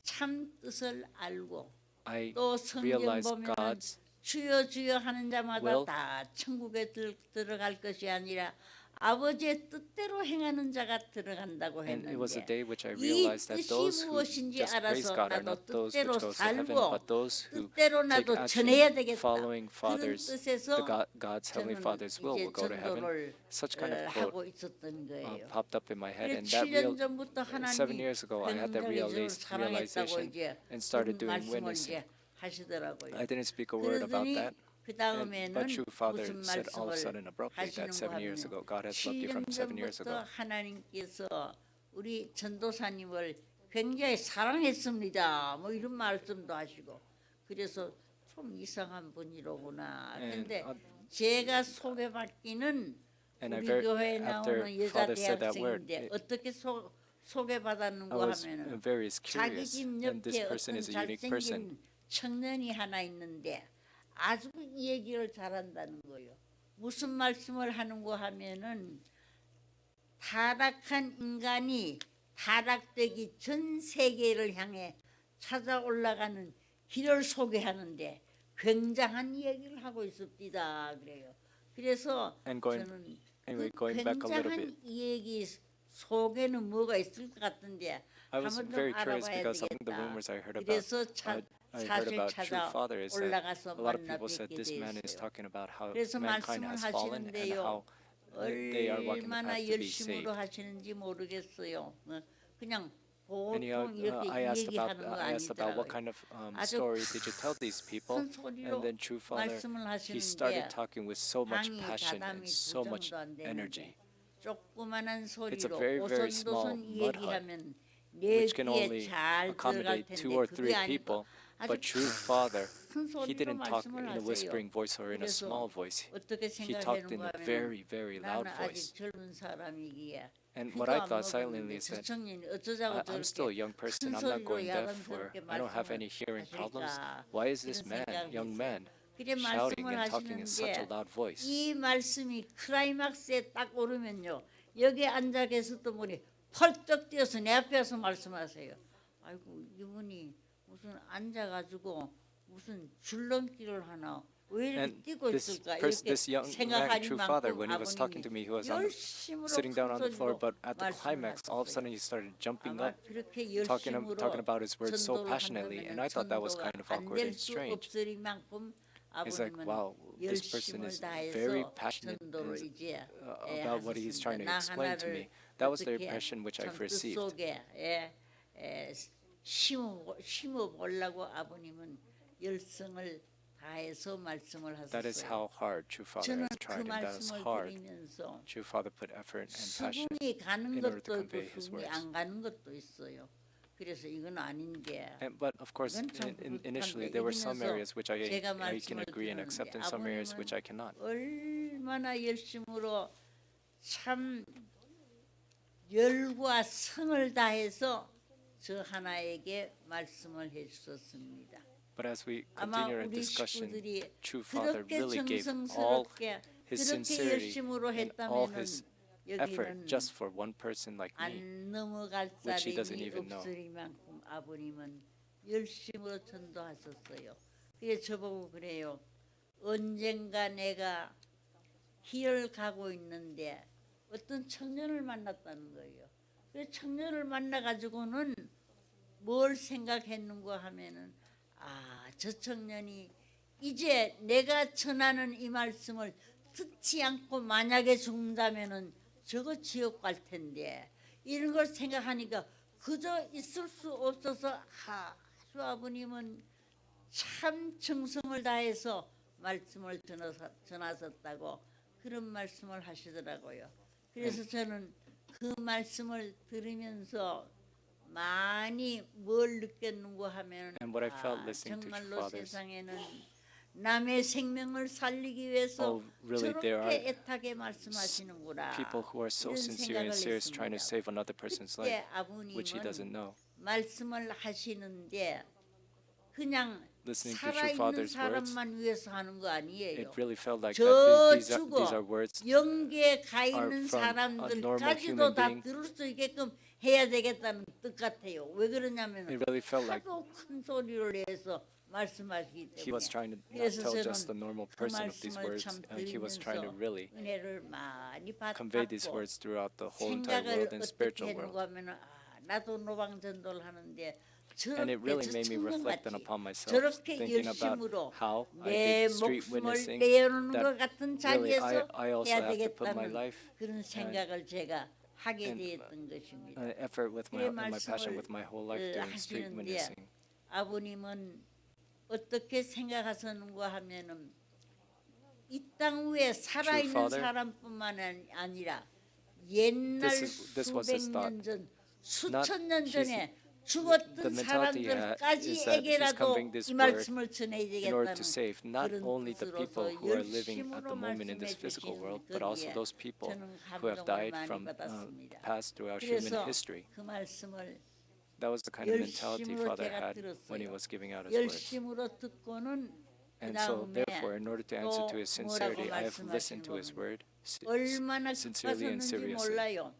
참 뜻을 알고 I 또 성경 realized 보면 God's 주여 주여 하는 자마다 will. 다 천국에 들어갈 것이 아니라 아버지의 뜻대로 행하는 자가 들어간다고 And it was a 했는데 day which I 이 realized that 뜻이 those who 무엇인지 just praise 알아서 God are 나도 not those 뜻대로 who goes to heaven, 살고 but those who 뜻대로 take 나도 action 전해야 되겠다. following 그런 Father's, 뜻에서 God's heavenly 저는 Father's will 이제 go to heaven. 전도를 Such kind of 하고 quote 있었던 거예요. popped up in my head, 그래 and that 7년 전부터 7 하나님이 years ago, I had that 굉장히 저를 사랑했다고 realization 이제 and started 그런 doing 말씀을 witnessing. 이제 하시더라고요. I didn't speak a word about 그러더니 that. 그 But 다음에는 true father 무슨 said all of a sudden 말씀을 abruptly 하시는 that 거 7 years 하면 ago, God has loved you from 7 years 7년 전부터 ago. 하나님께서 우리 전도사님을 굉장히 사랑했습니다. 뭐 이런 말씀도 하시고 그래서 좀 이상한 분이로구나. 근데 제가 소개받기는 And 우리 I 교회에 after 나오는 여자 father said that word, 대학생인데 어떻게 I 소개받았는가 was 하면은 very 자기 curious, 집 and this 옆에 person 어떤 is a unique person. 잘생긴 청년이 하나 있는데 아주 이 얘기를 잘한다는 거예요. 무슨 말씀을 하는가 하면은 타락한 인간이 타락되기 전 세계를 향해 찾아 올라가는 길을 소개하는데 굉장한 얘기를 하고 있습니다. 그래요. 그래서 And going 저는 anyway, 그 going back a little bit, 굉장한 얘기 속에는 뭐가 있을 것 같은데 I was 한번 좀 very curious 알아봐야 because some of the 되겠다. rumors I heard about 그래서 I heard 사실 about true 찾아 father is that 올라가서 a lot of 만나 people said 뵙게 this man is 됐어요. talking about how 그래서 mankind 말씀을 has fallen and 하시는데요. how they are walking the 얼마나 path to be saved. 열심으로 하시는지 모르겠어요. 그냥 And 보통 이렇게 I asked 얘기하는 거 what 아니더라고요. kind of 아주 story did you tell these people? 큰 소리로 And then true father, 말씀을 he started 하시는데 talking with so much 방이 passion and 가담이 so 두 much 점도 안 energy. 되는데 조그만한 It's a 소리로 very, very small 오손도손 mud hut, 얘기하면 내 which can 귀에 only 잘 들어갈 accommodate 텐데 2 or 그게 3 아니고 people. 아주 But true father, 큰 he 소리로 didn't talk 말씀을 in a 하세요. whispering voice or in a small 그래서 voice. 어떻게 He talked in 생각하는가 a 하면 very, very loud 나는 voice. 아직 젊은 사람이기에 And 피도 what I 안 thought 먹었는데 silently is 저 that 청년이 어쩌자고 I'm still a 저렇게 young 큰 person. I'm not 소리로 going deaf or 야단스럽게 I don't have 말씀을 any hearing problems. 하실까 Why is this 이런 man, 생각을 young 했어요. man, 그래 shouting 말씀을 and talking in such a 하시는데 loud voice? 이 말씀이 클라이막스에 딱 오르면요 여기 앉아 계셨던 분이 펄쩍 뛰어서 내 앞에 와서 말씀하세요. 아이고 이분이 무슨 앉아가지고 무슨 줄넘기를 하나 왜 이렇게 And 뛰고 있을까 이렇게 this young man, 생각할 true father, 만큼 when he was talking to me, he was 열심으로 sitting down on the floor, 큰 but at the 소리로 climax, all of a 말씀을 sudden he started jumping 아마 up, 그렇게 talking 열심으로 about his words so 전도를 passionately, and 한다면 I thought that was 전도가 kind of 안 awkward 될 and 수 strange. 없을 만큼 It's like, 아버님은 wow, this person 열심을 is very 다해서 passionate 전도를 이제 about what he's trying to 하셨습니다. 나 explain to 하나를 me. That was the 어떻게 impression which I 참 received. 뜻속에 심어 보려고 아버님은 열성을 다해서 말씀을 That is 하셨어요. how hard true father 저는 has 그 tried, and that is 말씀을 hard. 드리면서 True father put effort and passion 수긍이 가는 in order to 것도 있고 convey his 수긍이 words. 안 가는 것도 있어요. 그래서 이건 아닌 게 But of course, 이건 참 initially 그렇단데 there were some 이러면서 areas which I 제가 can 말씀을 agree and 드리는데 accept, and some areas 아버님은 which I cannot. 얼마나 열심으로 참 열과 성을 다해서 저 하나에게 말씀을 해주셨습니다. But as we 아마 continue our 우리 discussion, 식구들이 true father 그렇게 really gave all 정성스럽게 his 그렇게 sincerity 열심으로 and all 했다면은 his effort 여기는 just for one person like me. 안 넘어갈 which he doesn't 사람이 even know. 없을 만큼 아버님은 열심으로 전도하셨어요. 그래서 저보고 그래요. 언젠가 내가 힐을 가고 있는데 어떤 청년을 만났다는 거예요. 그 청년을 만나가지고는 뭘 생각했는가 하면은 저 청년이 이제 내가 전하는 이 말씀을 듣지 않고 만약에 죽는다면은 저거 지옥 갈 텐데 이런 걸 생각하니까 그저 있을 수 없어서 아주 아버님은 참 정성을 다해서 말씀을 전하셨다고 그런 말씀을 하시더라고요. 그래서 저는 그 말씀을 들으면서 많이 뭘 느꼈는가 하면 And what I felt listening to 정말로 fathers, 세상에는 남의 생명을 살리기 위해서 really there 저렇게 are 애타게 말씀하시는구나 people who are so 이런 sincere and 생각을 serious trying to 했습니다. save another person's 그때 life, which he doesn't 아버님은 know. 말씀을 하시는데 그냥 Listening to true 살아있는 father's words, 사람만 위해서 하는 거 아니에요. it really felt like 저 that these 죽어 are words 영계에 가 are 있는 from a normal 사람들까지도 human 다 being. 들을 수 있게끔 해야 되겠다는 뜻 같아요. 왜 그러냐면 It really felt like 하도 큰 소리를 내서 말씀하시기 he was 때문에 trying to not 그래서 tell just the 저는 normal 그 person of these 말씀을 words, 참 he was trying to 들으면서 really 은혜를 많이 convey these 받고 words throughout the whole entire 생각을 world and 어떻게 spiritual 했는가 world. 하면 나도 노방전도를 하는데 And it 저렇게 really 저 made me reflect 청년같이 upon myself, 저렇게 thinking about 열심으로 how I 내 did street 목숨을 witnessing, 내어놓는 것 that 같은 really 자리에서 I also 해야 have to put my 되겠다는 life 그런 생각을 제가 하게 되었던 것입니다. effort with 그의 my passion with my whole life doing street 하시는데 witnessing. 아버님은 어떻게 생각하셨는가 하면은 이 땅 위에 살아있는 Father, 사람뿐만 아니라 옛날 this was his 수백 thought. 년 전, Not 수천 년 his- 전에 the 죽었던 mentality is that he's 사람들까지에게라도 conveying this 이 word 말씀을 전해야 in order 되겠다는 to save not 그런 only the 뜻으로서 people who are living at 열심으로 the moment in this 말씀해 physical 주신 world, but also 거기에 those people 저는 who have 감동을 died 많이 from 받았습니다. past throughout human 그래서 history. 그 말씀을 That was the kind of mentality 열심으로 Father 제가 had when he 들었어요. was giving out his words. 열심으로 듣고는 And so, 그다음에 therefore, in order to answer to his 또 sincerity, 뭐라고 I have listened to his 말씀하시는 word 얼마나 sincerely and 기뻤었는지 seriously. 몰라요.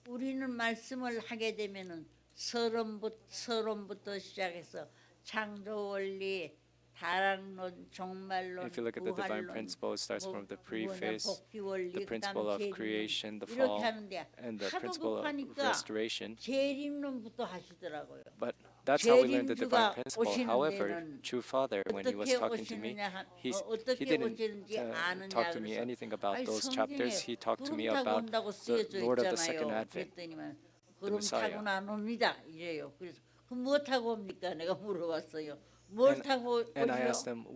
우리는 말씀을 하게 되면은 서론부터 시작해서 창조 원리, 타락론, 종말론, If you look at the divine 부활론, principle, it starts from the 뭐냐 preface, 복귀 원리, the principle 그다음 of 재림론 creation, the 이렇게 fall, 하는데 and the 하도 principle of 급하니까 restoration. 재림론부터 하시더라고요. But that's how we learned the divine 재림주가 principle. 오시는 However, 데는 true Father, when he was 어떻게 talking to me, 오시느냐, he 어떻게 didn't 오시는지 talk 아느냐 to me 그래서 anything about 아니 those 성경에 chapters. He talked to me 구름 타고 about 온다고 the 쓰여져 Lord of the Second 있잖아요. Advent, 그랬더니만 the 구름 Messiah. 타고는 안 옵니다 이래요. 그래서 그럼 뭐 타고 옵니까? 내가 물어봤어요. 뭘 타고 And I 오시오? asked them,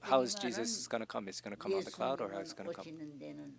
how is Jesus going to come? Is he going to come on the cloud or how is he going to come? 오시는 데는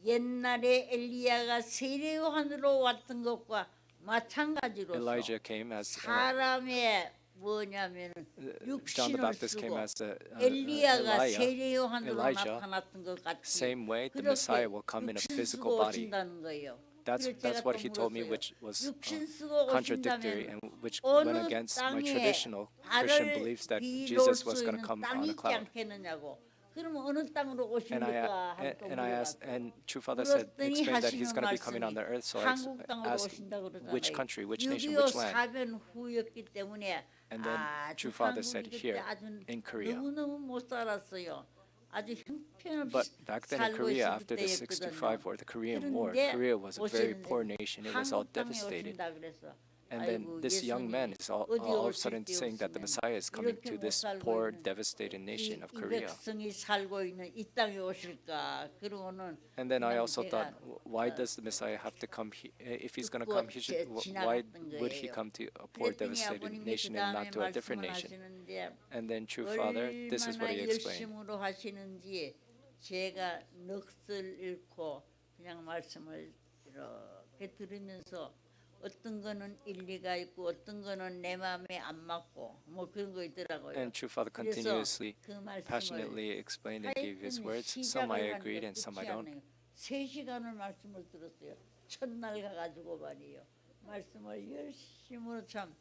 옛날에 엘리야가 세례요한으로 왔던 것과 마찬가지로서 Elijah came as 사람의 뭐냐면 John the 육신을 Baptist came 쓰고 as 엘리야가 Elijah. 세례요한으로 Elijah, 나타났던 것 같이 Same way, the 그렇게 Messiah will come in a 육신 physical 쓰고 body. 오신다는 거예요. That's 그래서 제가 what 또 he told me, 물었어요. which was 육신 쓰고 contradictory 오신다면 and which went 어느 against my 땅에 traditional Christian 발을 beliefs that 디놓을 Jesus was 수 going to 있는 come on 땅이 a 있지 cloud. 않겠느냐고. 그러면 어느 땅으로 And 오십니까? 하고 또 I asked, 물어봤어요. and true Father said, 그랬더니 explained that he's 하시는 going to be coming on 말씀이 the earth. So I 한국 땅으로 asked 오신다고 which 그러잖아요. country, which nation, 6.25 which land. 사변 후였기 때문에 And then 아주 true Father said 한국이 그때 here 아주 in Korea. 너무너무 못 살았어요. 아주 형편없이 But back then in 살고 Korea, 있을 after the 때였거든요. 65 war, the Korean War, 그런데 Korea was a very 오시는데 poor nation. It was all 한국 땅에 devastated. 오신다 그래서 And then 아이고 this young man 예수님이 is all 어디 of a 오실 sudden 데 saying that the 없으면 Messiah is coming 이렇게 to 못 this 살고 poor, 있는 devastated nation of 이 Korea. 백성이 살고 있는 이 땅에 오실까? 그러고는 And then I 그냥 also thought, 제가 why does the Messiah have to come? If he's going to 듣고 come, he should. Why 지나갔던 would he 거예요. come to a poor, 그랬더니 devastated 아버님이 nation 그 and 다음에 not to a different 말씀을 nation? 하시는데 And then, true Father, this is what 얼마나 he explained. 열심으로 하시는지 제가 넋을 잃고 그냥 말씀을 이렇게 들으면서 어떤 거는 일리가 있고 어떤 거는 내 마음에 안 맞고 뭐 그런 거 있더라고요. And true Father 그래서 continuously, 그 말씀을 passionately explained and gave his words. Some I agreed and some I don't. 3시간을 말씀을 들었어요. 첫날 가가지고 말이에요. 말씀을 열심으로 참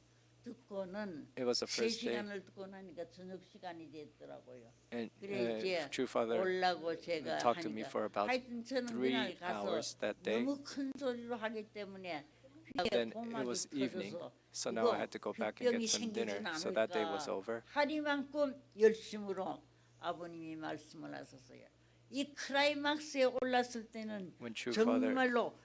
듣고는 It was the first day. 3시간을 듣고 나니까 저녁 시간이 됐더라고요. And 그래 이제 true Father 올라고 제가 talked to me 하니까 for about 하여튼 저는 3 그날 가서 hours that day. 너무 큰 소리로 하기 때문에 Then it 고막이 was evening, 터져서 so now I 이거 had to go back and 빅병이 get some dinner. 생기진 So that day was 않을까 over. 하리만큼 열심으로 아버님이 말씀을 하셨어요. 이 클라이막스에 올랐을 때는 When true Father, 정말로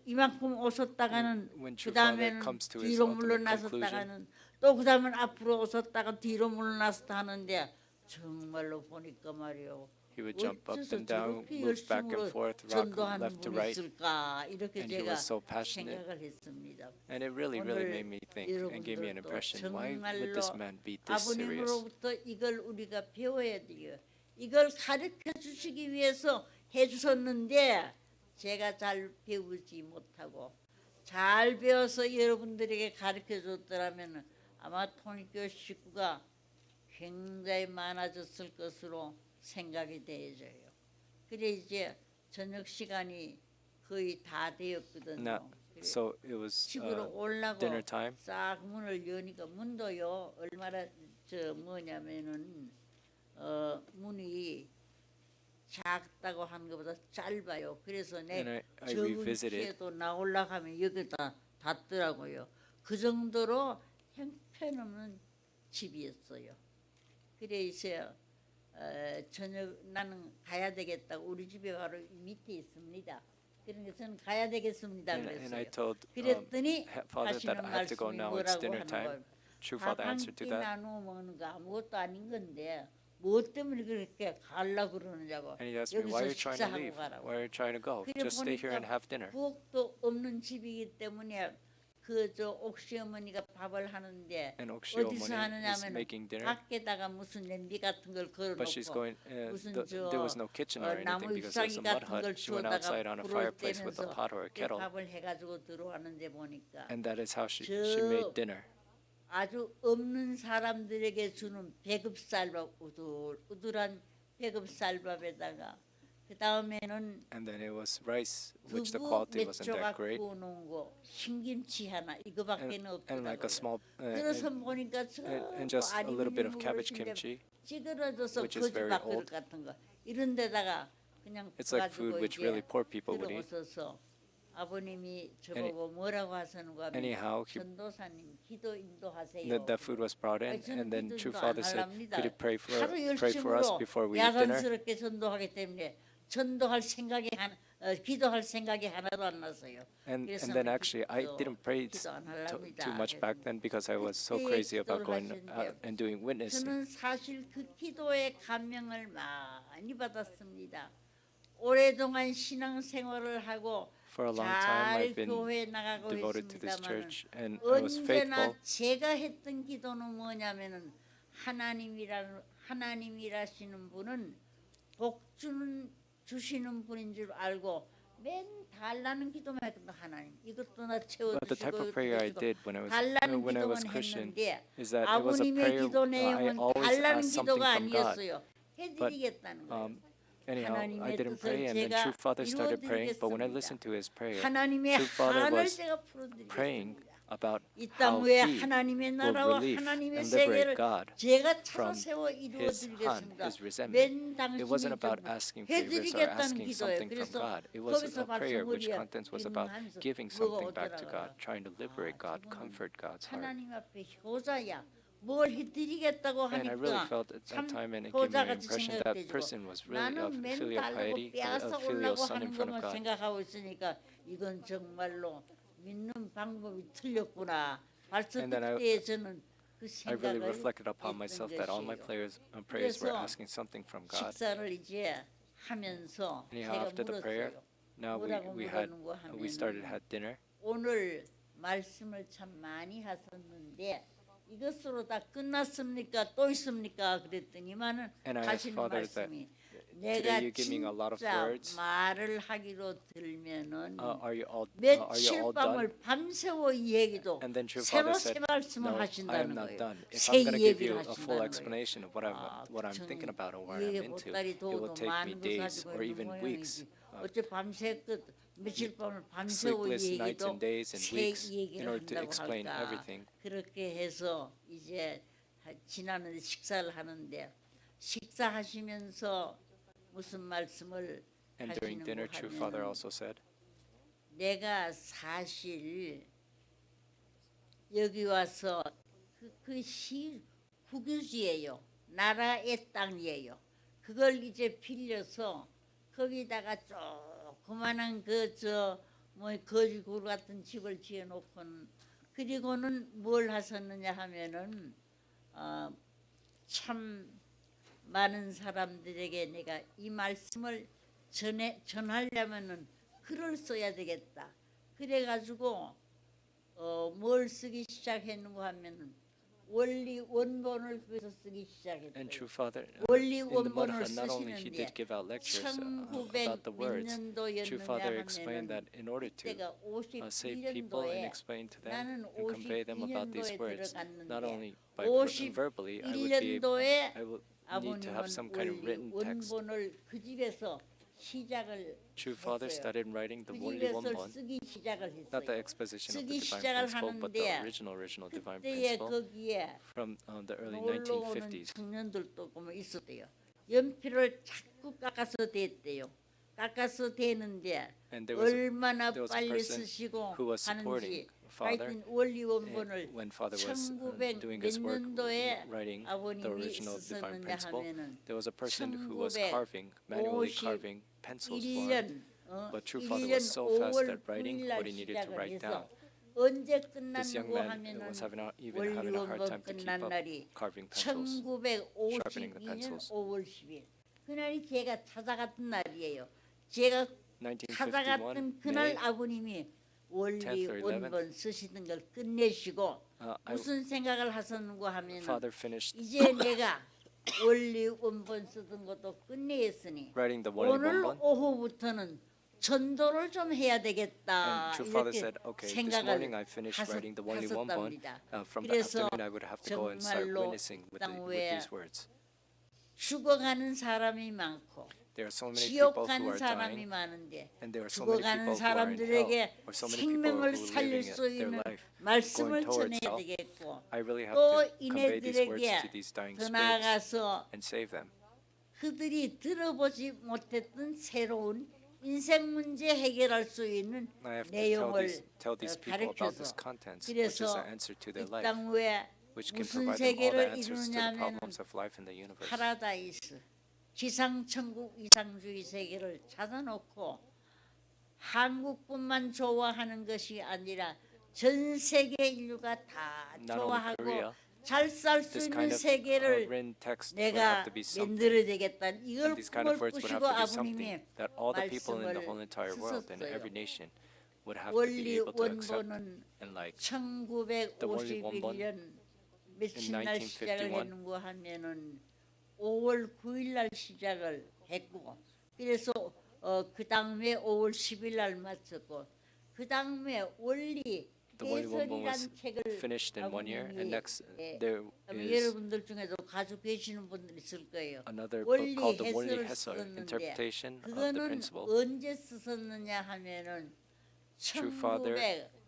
이만큼 오셨다가는 when 그 true Father 다음에는 comes to his 뒤로 ultimate 물러나섰다가는 또 그 다음엔 앞으로 오셨다가 뒤로 물러나섰다 하는데 정말로 보니까 말이요. he would jump up 어째서 and down, 저렇게 move back and 열심으로 forth, rock 전도하는 left to 분이 right. 있을까 이렇게 And he 제가 was so passionate. 생각을 했습니다. And it really made me think and gave me an 여러분들도 impression. Why would 정말로 this man be this serious? 아버님으로부터 이걸 우리가 배워야 돼요. 이걸 가르쳐 주시기 위해서 해주셨는데 제가 잘 배우지 못하고 잘 배워서 여러분들에게 가르쳐 줬더라면 아마 통일교 식구가 굉장히 많아졌을 것으로 생각이 되어져요. 그래 이제 저녁 시간이 거의 다 되었거든요. Now, so it was 집으로 올라고 dinner time. 싹 문을 여니까 문도요 얼마나 저 뭐냐면은 문이 작다고 하는 것보다 짧아요. 그래서 And 내 I 적은 revisited. 키에도 나올라 하면 여기다 닿더라고요. 그 정도로 형편없는 집이었어요. 그래 이제 저녁 나는 가야 되겠다. 우리 집에 바로 밑에 있습니다. 그러니까 저는 가야 되겠습니다. And I 그랬어요. told 그랬더니 Father 하시는 that I have to go 말씀이 now. It's 뭐라고 dinner 하는 time. 거예요. True Father answered to 밥한끼 that. 나누어 먹는 거 아무것도 아닌 건데 뭐 때문에 그렇게 가려고 그러느냐고. And he asked me, why are you trying to leave? Why are you trying to go? 그래 Just stay here and 보니까 have dinner. 부엌도 없는 집이기 때문에 그저 옥시 어머니가 밥을 하는데 And Okshi 어디서 Omoni is 하느냐면 making dinner. 밖에다가 무슨 냄비 같은 걸 But she's 걸어놓고 going. 무슨 There was no kitchen or anything 나무 because there's 잎사귀 a mud 같은 걸 hut. She went 주워다가 outside on a 불을 fireplace with a 떼면서 pot or a kettle, 밥을 해가지고 들어왔는데 보니까 and that is how she 저 made dinner. 아주 없는 사람들에게 주는 배급쌀밥 우들한 배급쌀밥에다가 그 다음에는 And then it was rice, which the 두부 quality 몇 wasn't 조각 that great, 구워 놓은 거, 흰김치 하나 이거밖에는 and like a 없더라고요. small 그래서 보니까 and just a little bit of cabbage kimchi. 찌그러져서 which is very 거지밥 그릇 old. 같은 거 이런 데다가 그냥 It's like 가지고 food which 이제 really poor people would eat. 들어오셔서 아버님이 저보고 뭐라고 하시는가 하면 anyhow, 전도사님 기도 인도하세요. the food was brought in, 저는 and then 기도 True 인도 안 Father said, 하랍니다. "Could you pray 하루 for us 열심으로 before we eat dinner?" 야단스럽게 전도하기 때문에 전도할 생각이 기도할 생각이 하나도 안 났어요. And 그래서 then actually, I didn't pray 기도 안 too 하랍니다. much back then because I was so 그때의 crazy about 기도를 going 하시는데 and doing witnessing. 저는 사실 그 기도의 감명을 많이 받았습니다. 오랫동안 신앙생활을 하고 For a long time, 잘 I've been 교회 나가고 devoted to this 있습니다만 church, and I was 언제나 faithful. 제가 했던 기도는 뭐냐면은 하나님이라시는 분은 복 주시는 분인 줄 알고 맨 달라는 기도만 했거든. 하나님 이것도 나 But the type 채워주시고 of prayer I 이것도 did 달라는 when I was 기도만 Christian 했는데 is that it was a 아버님의 prayer 기도 I 내용은 always 달라는 asked something 기도가 from God. 아니었어요. 해드리겠다는 거예요. Anyhow, I 하나님의 didn't 뜻을 pray, and then 제가 True Father started praying. But when I 이루어드리겠습니다. listened to his prayer, 하나님의 True Father 한을 was 제가 praying 풀어드리겠습니다. about 이 how 땅 위에 He 하나님의 will 나라와 relieve 하나님의 and liberate 세계를 God 제가 찾아 from 세워 His hand, 이루어드리겠습니다. His resentment. 맨 It wasn't 당신이 about 좀 asking favors or 해드리겠다는 asking 기도예요. something from 그래서 God. It was 거기서 a prayer which 말씀을 contents was about 하면서 giving 뭐가 something back to 오더라고요. God, trying to liberate God, 저분은 comfort God's heart. 하나님 앞에 효자야. 뭘 해드리겠다고 And I really 하니까 felt at that 참 time, and it gave me the 효자같이 impression that 생각되지고 person was really of 나는 맨 filial 달라고 piety, 빼앗아 a filial 올라고 son in 하는 front of 것만 God. 생각하고 있으니까 이건 정말로 믿는 방법이 틀렸구나. 벌써 And then 그때 저는 그 I really 생각을 reflected upon 했던 myself that all my 것이에요. prayers were 그래서 asking something from God. 식사를 이제 하면서 Anyhow, 제가 after the prayer, 물었어요. now 뭐라고 물었는가 we started 하면은 had dinner. 오늘 말씀을 참 많이 하셨는데 이것으로 다 끝났습니까? 또 있습니까? 그랬더니만은 And I asked 하시는 Father that 말씀이 today 내가 you give me a lot of 진짜 words. 말을 하기로 들면은 Are you all 며칠 done? 밤을 밤새워 이 얘기도 And then True 새로 Father 새 said, 말씀을 "No, I am 하신다는 not 거예요. done. If 새 I'm going to give 얘기를 you a full 하신다는 거예요. explanation of what I'm thinking about or what I'm 이게 into, 보따리 it will 도도 take me 많은 거 days 가지고 or 있는 even weeks, 모양이지. 어째 밤새 끝 며칠 밤을 밤새워 이 sleepless nights 얘기도 and days and 새 weeks in 얘기를 order to 한다고 explain 할까. everything." 그렇게 해서 이제 지나는데 식사를 하는데 식사하시면서 무슨 말씀을 And during dinner, 하시는가 True Father 하면은 also said, 내가 사실 여기 와서 그시 국유지예요. 나라의 땅이에요. 그걸 이제 빌려서 거기다가 조그만한 뭐 거지굴 같은 집을 지어놓고는 그리고는 뭘 하셨느냐 하면은 참 많은 사람들에게 내가 이 말씀을 전하려면은 글을 써야 되겠다. 그래가지고 뭘 쓰기 시작했는가 하면은 원리 원본을 그래서 쓰기 시작했어요. and True Father, 원리 in the 원본을 Madha, not only he 쓰시는데 did give out lectures 1900 about the words, True Father 년도였느냐 explained that 하면은 in order to 그때가 save people and 51년도에 explain to them 나는 and convey them about these 51년도에 words, not 들어갔는데 only by verbally, I will need to have some kind of written text. 원본을 그 집에서 시작을 True Father 했어요. started writing the 그 Only One 집에서 Bon, 쓰기 시작을 not the 했어요. exposition of the 쓰기 divine 시작을 principle, but the 하는데 original divine 그때에 principle 거기에 from the early 놀러 오는 1950s. 청년들도 보면 있었대요. 연필을 자꾸 깎아서 댔대요. 깎아서 대는데 And there was 얼마나 there was a 빨리 person 쓰시고 who was supporting 하는지 Father 하여튼 원리 원본을 when Father was 1900 doing 몇 his work 년도에 writing the 아버님이 original divine 쓰셨느냐 principle. 하면은 There was a person who was manually carving pencils for him. 1년 But True Father 1년 was so fast 5월 at writing 9일 날 what he needed to 시작을 write down. 해서 언제 This young 끝났는고 man 하면은 was even 원리 having a hard 원본 time to keep 끝난 up 날이 carving pencils, sharpening the 1952년 pencils. 5월 10일 그날이 제가 찾아갔던 날이에요. 제가 1951 찾아갔던 그날 May 아버님이 원리 10th or 11th, 원본 쓰시는 걸 끝내시고 I- 무슨 생각을 하셨는고 하면은 Father finished 이제 내가 원리 원본 쓰던 것도 끝내었으니 writing the Only 오늘 One Bon. 오후부터는 전도를 좀 해야 되겠다 And True Father 이렇게 said, okay, this 생각을 morning I finished writing the Only One Bon. 하셨답니다. From the 그래서 afternoon I would have to go and start 정말로 witnessing with 땅 with 위에 these words. 죽어가는 사람이 많고 There are so many 지옥 people who 가는 are 사람이 dying, 많은데 and there are so many 죽어가는 people who are in hell, 사람들에게 or so many people 생명을 who are 살릴 living 수 their 있는 life 말씀을 going towards 전해야 hell. 되겠고 I really have 또 to convey these words to 이네들에게 these dying 더 spirits 나아가서 and save them. 그들이 들어보지 못했던 새로운 인생 문제 해결할 수 있는 I have to 내용을 tell these people about this 가르쳐서 contents, which is 그래서 an answer to their 이 life, 땅 위에 which can 무슨 provide them all the 세계를 answers to the 이루냐면 problems of life in the universe. 파라다이스 지상천국 이상주의 세계를 찾아놓고 한국뿐만 좋아하는 것이 아니라 전 세계 인류가 다 Not only 좋아하고 Korea, 잘 살 수 this 있는 kind of 세계를 written text would have 내가 to be something. 만들어야 되겠다. 이걸 And these kind of 꿈을 words would 꾸시고 have to be 아버님이 something that all the people in the whole 말씀을 entire world and every 쓰셨어요. nation would have to be 원리 able to accept 원본은 and like. 1951년 며칠 날 시작을 1951, 했는고 하면은 5월 9일 날 시작을 했고 그래서 그 다음에 5월 10일 날 마쳤고 그 다음에 원리 The Only One was 해설이란 책을 finished in 1 year, and next 예, there is 여러분들 중에도 가지고 계시는 분들 있을 거예요. another book 원리 called The Only 해설을 Hesar, 썼는데 Interpretation of the 그거는 Principle. 언제 썼느냐 하면은 True Father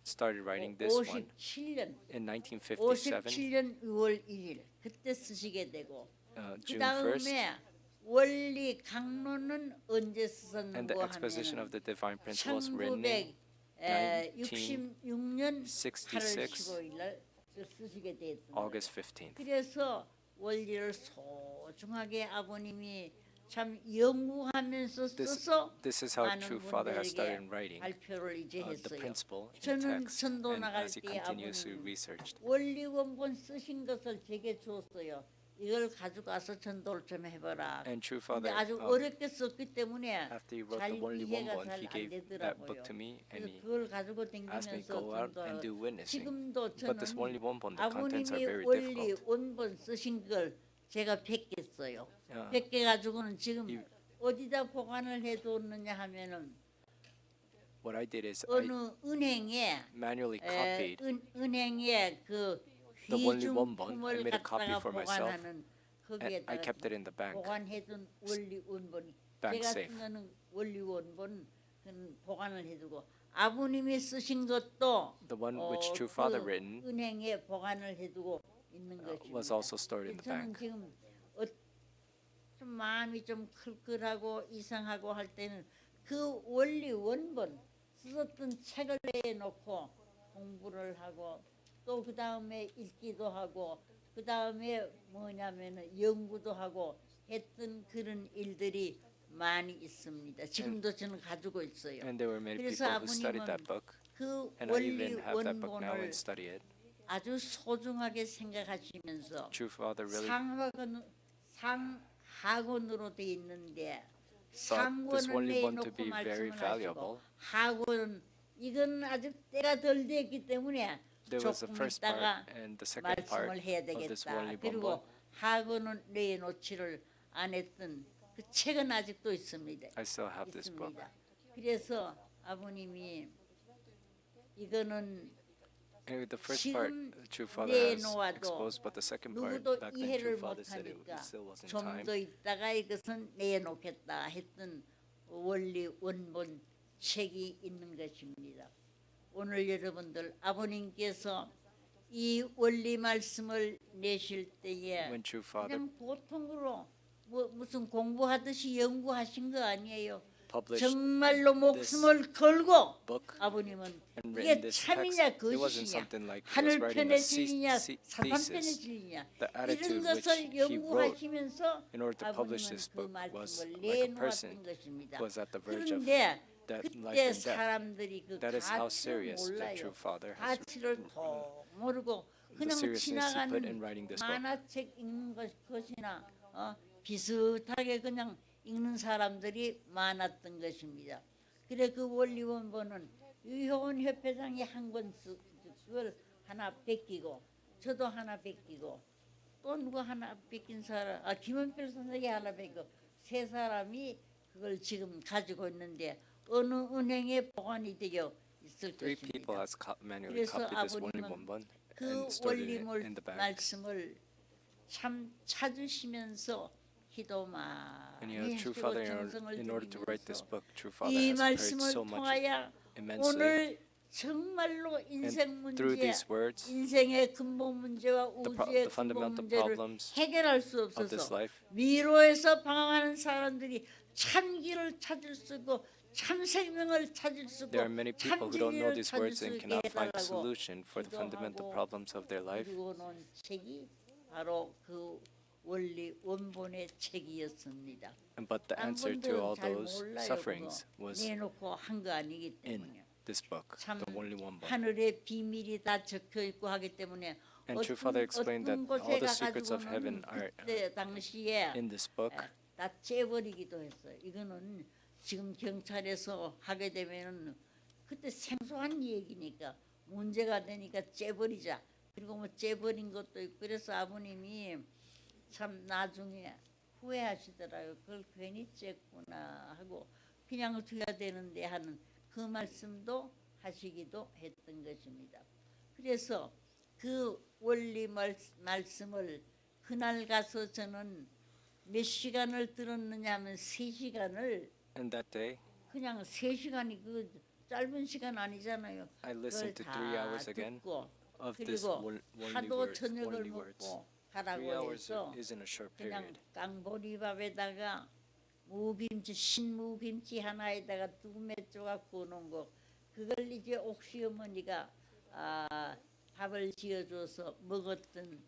started writing this one 1957년 in 1957, 57년 6월 1일 그때 쓰시게 되고 그 June 1st, 다음에 원리 강론은 언제 and the 쓰셨는고 exposition of 하면은 the divine principles written in 1966년 8월 1966, 15일 날 쓰시게 됐던 거예요. August 15th. 그래서 원리를 소중하게 아버님이 참 연구하면서 써서 This is how 많은 True Father has started in 분들에게 writing 발표를 이제 the 했어요. principle in 저는 text, 전도 and 나갈 as he 때 continuously 아버님 researched. 원리 원본 쓰신 것을 제게 줬어요. 이걸 가져가서 전도를 좀 해봐라. And True 근데 Father, 아주 어렵게 썼기 때문에 after he wrote 잘 the Only 이해가 One, 잘 he 안 gave that book 되더라고요. to me, and 그래서 he 그걸 가지고 asked me to 다니면서 go out and do 전도하고 witnessing. 지금도 But this 저는 Only One, the contents are 아버님이 very 원리 difficult. 원본 쓰신 걸 제가 100개 써요. Yeah. 100개 가지고는 지금 You- 어디다 보관을 해뒀느냐 하면은 What I did is I 어느 은행에 manually copied 은행에 그 the Only One I 귀중품을 made a copy 갖다가 for myself, 보관하는 and I 거기에다가 kept it in the bank. 보관해둔 원리 원본이 bank 제가 safe. 쓴 거는 원리 원본 보관을 해두고 아버님이 쓰신 것도 The one which True Father 그 written 은행에 보관을 해두고 있는 것입니다. was also stored in the 저는 bank. 지금 좀 마음이 좀 클클하고 이상하고 할 때는 그 원리 원본 썼던 책을 내놓고 공부를 하고 또 그 다음에 읽기도 하고 그 다음에 뭐냐면은 연구도 하고 했던 그런 일들이 많이 있습니다. 지금도 저는 가지고 있어요. And there were many 그래서 people who studied 아버님은 that book, 그 and I 원리 even have that book now 원본을 and study it. 아주 소중하게 생각하시면서 True Father really 상학원으로 돼 있는데 thought this 상권을 only one to 내놓고 be very 말씀을 valuable. 하시고 학원은 이건 아직 때가 덜 됐기 때문에 There was the 조금 first 있다가 part and the second part 말씀을 해야 of this 되겠다. Only One. 그리고 학원은 내놓지를 안 했던 그 책은 아직도 있습니다. I still have this book. 있습니다. 그래서 아버님이 이거는 Anyway, the first part, 지금 True Father has 내놓아도 exposed, but the second part, 누구도 back then, 이해를 True Father said it 못하니까 still wasn't 좀 time. 더 있다가 이것은 내놓겠다 했던 원리 원본 책이 있는 것입니다. 오늘 여러분들 아버님께서 이 원리 말씀을 내실 때에 When True Father 그냥 보통으로 무슨 공부하듯이 연구하신 거 아니에요. published 정말로 목숨을 걸고 book 아버님은 and 이게 written this 참이냐 text, it wasn't 거짓이냐 something like he was writing 하늘편의 a 진리냐 사단편의 thesis. 진리냐 The 이런 attitude which 것을 he wrote 연구하시면서 in order to publish 아버님은 this 그 book was 말씀을 like a person 내놓았던 것입니다. was at the verge of 그런데 that life 그때 and death. 사람들이 그 That is how 가치를 serious the 몰라요. True Father has 가치를 더 모르고 그냥 seriousness he put in 지나가는 writing this book. 만화책 읽는 것이나 비슷하게 그냥 읽는 사람들이 많았던 것입니다. 그래 그 원리원본은 유효원 협회장이 한 권 그걸 하나 뺏기고 저도 하나 뺏기고 또 누가 하나 뺏긴 사람 김원필 선생이 하나 뺏기고 세 사람이 그걸 지금 가지고 있는데 어느 은행에 보관이 되어 있을 Three people 것입니다. has manually 그래서 copied this Only 아버님은 One 그 and stored it 원리 in the bank. 말씀을 참 찾으시면서 기도 And 많이 True 하시고 Father, 정성을 in order to write this 들이면서 book, True Father 이 has prayed 말씀을 so much 통하여 immensely. 오늘 정말로 인생 And through 문제, these words, 인생의 근본 문제와 우주의 the 근본 fundamental 문제를 problems 해결할 수 of this 없어서 life, 미로에서 방황하는 사람들이 참 길을 찾을 수 있고 참 생명을 찾을 수 There are 없고 many 참 people who don't know 진리를 these 찾을 words 수 and 있게 cannot find a 해달라고 solution for the fundamental 기도하고 problems of their life. 이루어 놓은 책이 바로 그 원리 원본의 책이었습니다. But the 다른 answer to all 분들은 잘 those 몰라요. sufferings 그거 was 내놓고 한 거 아니기 in 때문에 this book, 참 the only one book. 하늘의 비밀이 다 적혀 있고 하기 때문에 And true Father explained that 어떤 all 곳에 the secrets of heaven 가가지고는 are 그때 당시에 in this book. 다 째버리기도 했어요. 이거는 지금 경찰에서 하게 되면은 그때 생소한 얘기니까 문제가 되니까 째버리자. 그리고 뭐 째버린 것도 있고 그래서 아버님이 참 나중에 후회하시더라고요. 그걸 괜히 쨌구나 하고 그냥 둬야 되는데 하는 그 말씀도 하시기도 했던 것입니다. 그래서 그 원리 말씀을 그날 가서 저는 몇 시간을 들었느냐 하면 3시간을 And that day, 그냥 3시간이 그 짧은 시간 아니잖아요. I listened to 3 hours again 듣고 of this 그리고 only 하도 words. 저녁을 Only words. 먹고 3 가라고 hours 해서 isn't a short 그냥 period. 깡보리밥에다가 무김치 신무김치 하나에다가 두메 조각 구워놓은 거 그걸 이제 옥시 어머니가 밥을 지어줘서 먹었던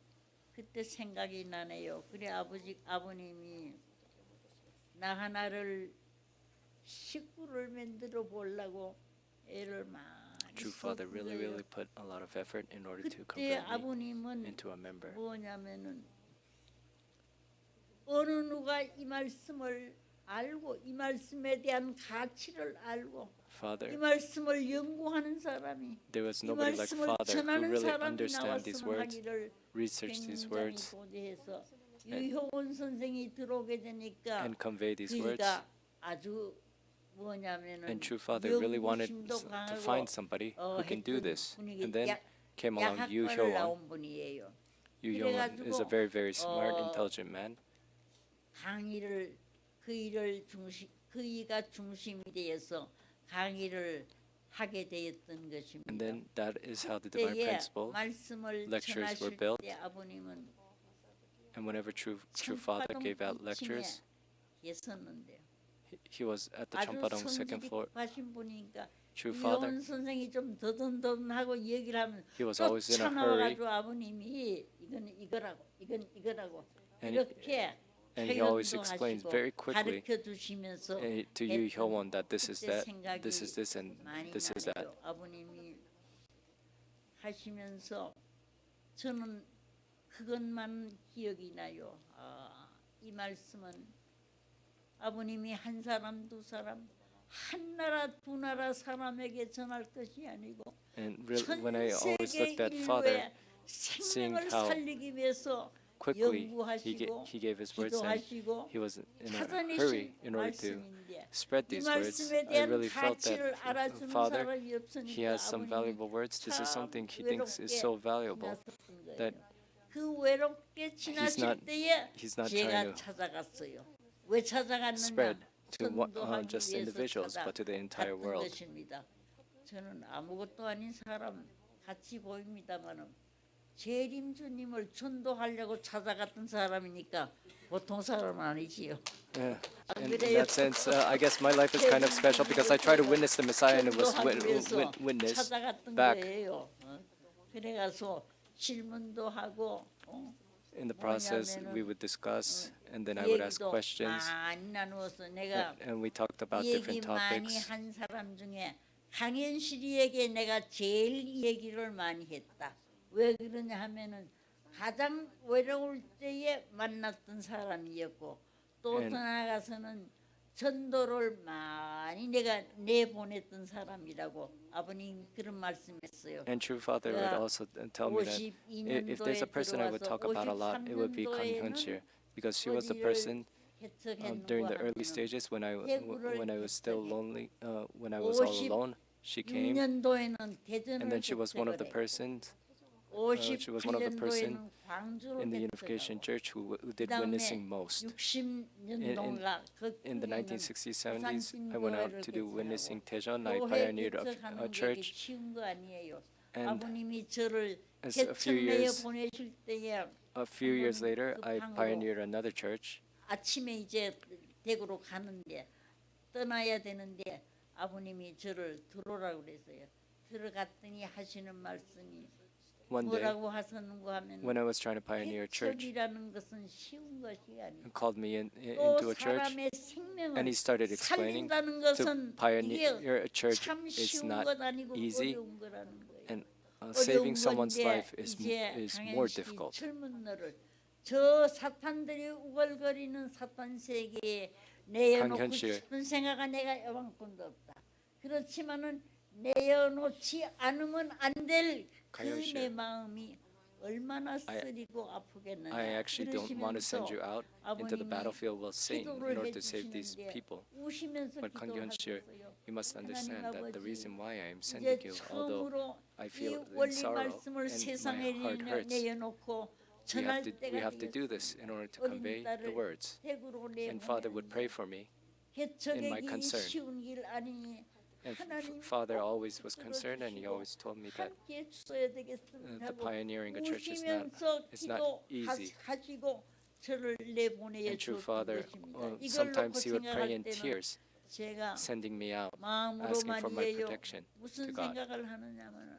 그때 생각이 나네요. 그래 아버님이 나 하나를 식구를 만들어 보려고 애를 많이 True Father 썼던 really 거예요. put a lot of effort in order to 그때 convert me 아버님은 into a member. 뭐냐면은 어느 누가 이 말씀을 알고 이 말씀에 대한 가치를 알고 이 Father, 말씀을 연구하는 사람이 there was 이 nobody like 말씀을 Father who 전하는 really 사람이 understand these 나왔으면 words, 하기를 research these 굉장히 words, 고대해서 유효원 선생이 들어오게 되니까 and convey these words. 그가 아주 뭐냐면은 And true Father really wanted 연구심도 to 강하고 find somebody who can do 했던 this. 분이기 And then came along Yu 약학과를 Hyun. 나온 분이에요. Yu Hyun is a very, very smart, intelligent man. 강의를 그이가 중심이 되어서 강의를 하게 되었던 것입니다. And then that is how the divine 그때에 principle 말씀을 lectures were 전하실 built. 때 아버님은 And whenever true Father gave out lectures, 계셨는데요. he was at the 아주 Champadong second 성질이 floor. 급하신 분이니까 True Father, 유원 선생이 좀 더듬더듬하고 얘기를 하면 he was always in a hurry, 쫓아나와가지고 아버님이 이건 이거라고 이건 이거라고 And 이렇게 and he always 표현도 explains 하시고 very quickly 가르쳐 주시면서 to Yu 했던 Hyun that this is 그때 that, 생각이 this is this, and 많이 this is that. 나네요. 아버님이 하시면서 저는 그것만 기억이 나요. 이 말씀은 아버님이 한 사람 두 사람 한 나라 두 나라 사람에게 전할 것이 아니고 And really, when I 전 always 세계 looked at Father, 인류의 생명을 how 살리기 위해서 quickly 연구하시고 he gave his words, and 기도하시고 he was in a 찾아내신 hurry in order to 말씀인데 spread 이 these words. 말씀에 I 대한 really felt 가치를 that 알아주는 Father, 사람이 he 없으니까 has some 아버님이 valuable words. This is 참 something he thinks is 외롭게 so valuable 지나셨던 거예요. that 그 외롭게 지나실 not- 때에 he's not 제가 trying to 찾아갔어요. 왜 찾아갔느냐? spread to 전도하기 just 위해서 individuals, but to the entire 찾아갔던 world. 것입니다. 저는 아무것도 아닌 사람 같이 보입니다만은 재림주님을 전도하려고 찾아갔던 사람이니까 보통 사람은 아니지요. Yeah. 안 And in 그래요? that sense, I guess my life is kind of special because I try to witness the Messiah and it was 전도하기 위해서 witnessed 찾아갔던 back. 거예요. 그래가서 질문도 하고 In the process, we would discuss, and then I would ask 얘기도 questions, 많이 나누어서 내가 and we talked about 얘기 different 많이 topics. 한 사람 중에 강현실이에게 내가 제일 얘기를 많이 했다. 왜 그러냐 하면은 가장 외로울 때에 만났던 사람이었고 또 And- 나아가서는 전도를 많이 내가 내보냈던 사람이라고 아버님 그런 말씀했어요. And true Father would also tell me that if there's a person I would talk about a lot, it would be Kang Hyun, because she was the person during the early stages when I was still lonely, when I was all alone. She came, 6년도에는 and 대전을 then she was one of the persons. She was one of the person 58년도에는 광주를 in the 했더라고. Unification Church who did 그다음에 witnessing most. 60년도인가 In the 1960s, 70s, I went out to do witnessing Daejeon. I pioneered a church. 쉬운 거 아니에요. And 아버님이 저를 as a few 개천내에 years- 보내실 때에 A few years later, 그 I 방으로 pioneered another church. 아침에 이제 대구로 가는데 떠나야 되는데 아버님이 저를 들어오라고 그랬어요. 들어갔더니 하시는 말씀이 One day, 뭐라고 하셨는가 하면 when I was trying to pioneer a church, 개척이라는 것은 쉬운 것이 he 아니고 called me 또 into a church, 사람의 and 생명을 he started explaining 살린다는 to 것은 이게 pioneer a church 참 is 쉬운 not 것 아니고 easy, 어려운 거라는 거예요. and saving 어려운 someone's 건데 life 이제 is more 강현식이 difficult. 젊은 너를 저 사탄들이 우글거리는 사탄 세계에 내어놓고 강현실. 싶은 생각은 내가 요만큼도 없다. 그렇지만은 내어놓지 않으면 안 될 그 강현실. 내 마음이 얼마나 쓰리고 아프겠느냐. I actually don't want to send you out into the 아버님이 battlefield with Satan in 기도를 order to save these 해주시는데 people. 우시면서 But Kang Hyun-sil, 기도하셨어요. you must understand 하나님 that the 아버지, reason why I am 이제 sending you, although 처음으로 I 이 feel in 원리 sorrow 말씀을 and my 세상에 heart hurts, 내어놓고 전할 we 때가 have to do this in order to 어린 convey the 딸을 words. 댁으로 And Father would pray 내보내는 for me. 개척의 my 길이 concern. 쉬운 길 아니니 And 하나님 Father 꼭 always was concerned, and He 들어주시고 always told me that 함께 해주셔야 되겠습니다 the 하고 pioneering a church is 우시면서 not easy. 기도하시고 저를 내보내어 And true 주었던 Father, 것입니다. 이걸 놓고 sometimes He would pray 생각할 in 때는 tears, 제가 sending me out, asking 마음으로만 for my 이해요. protection 무슨 to God. 생각을 하느냐면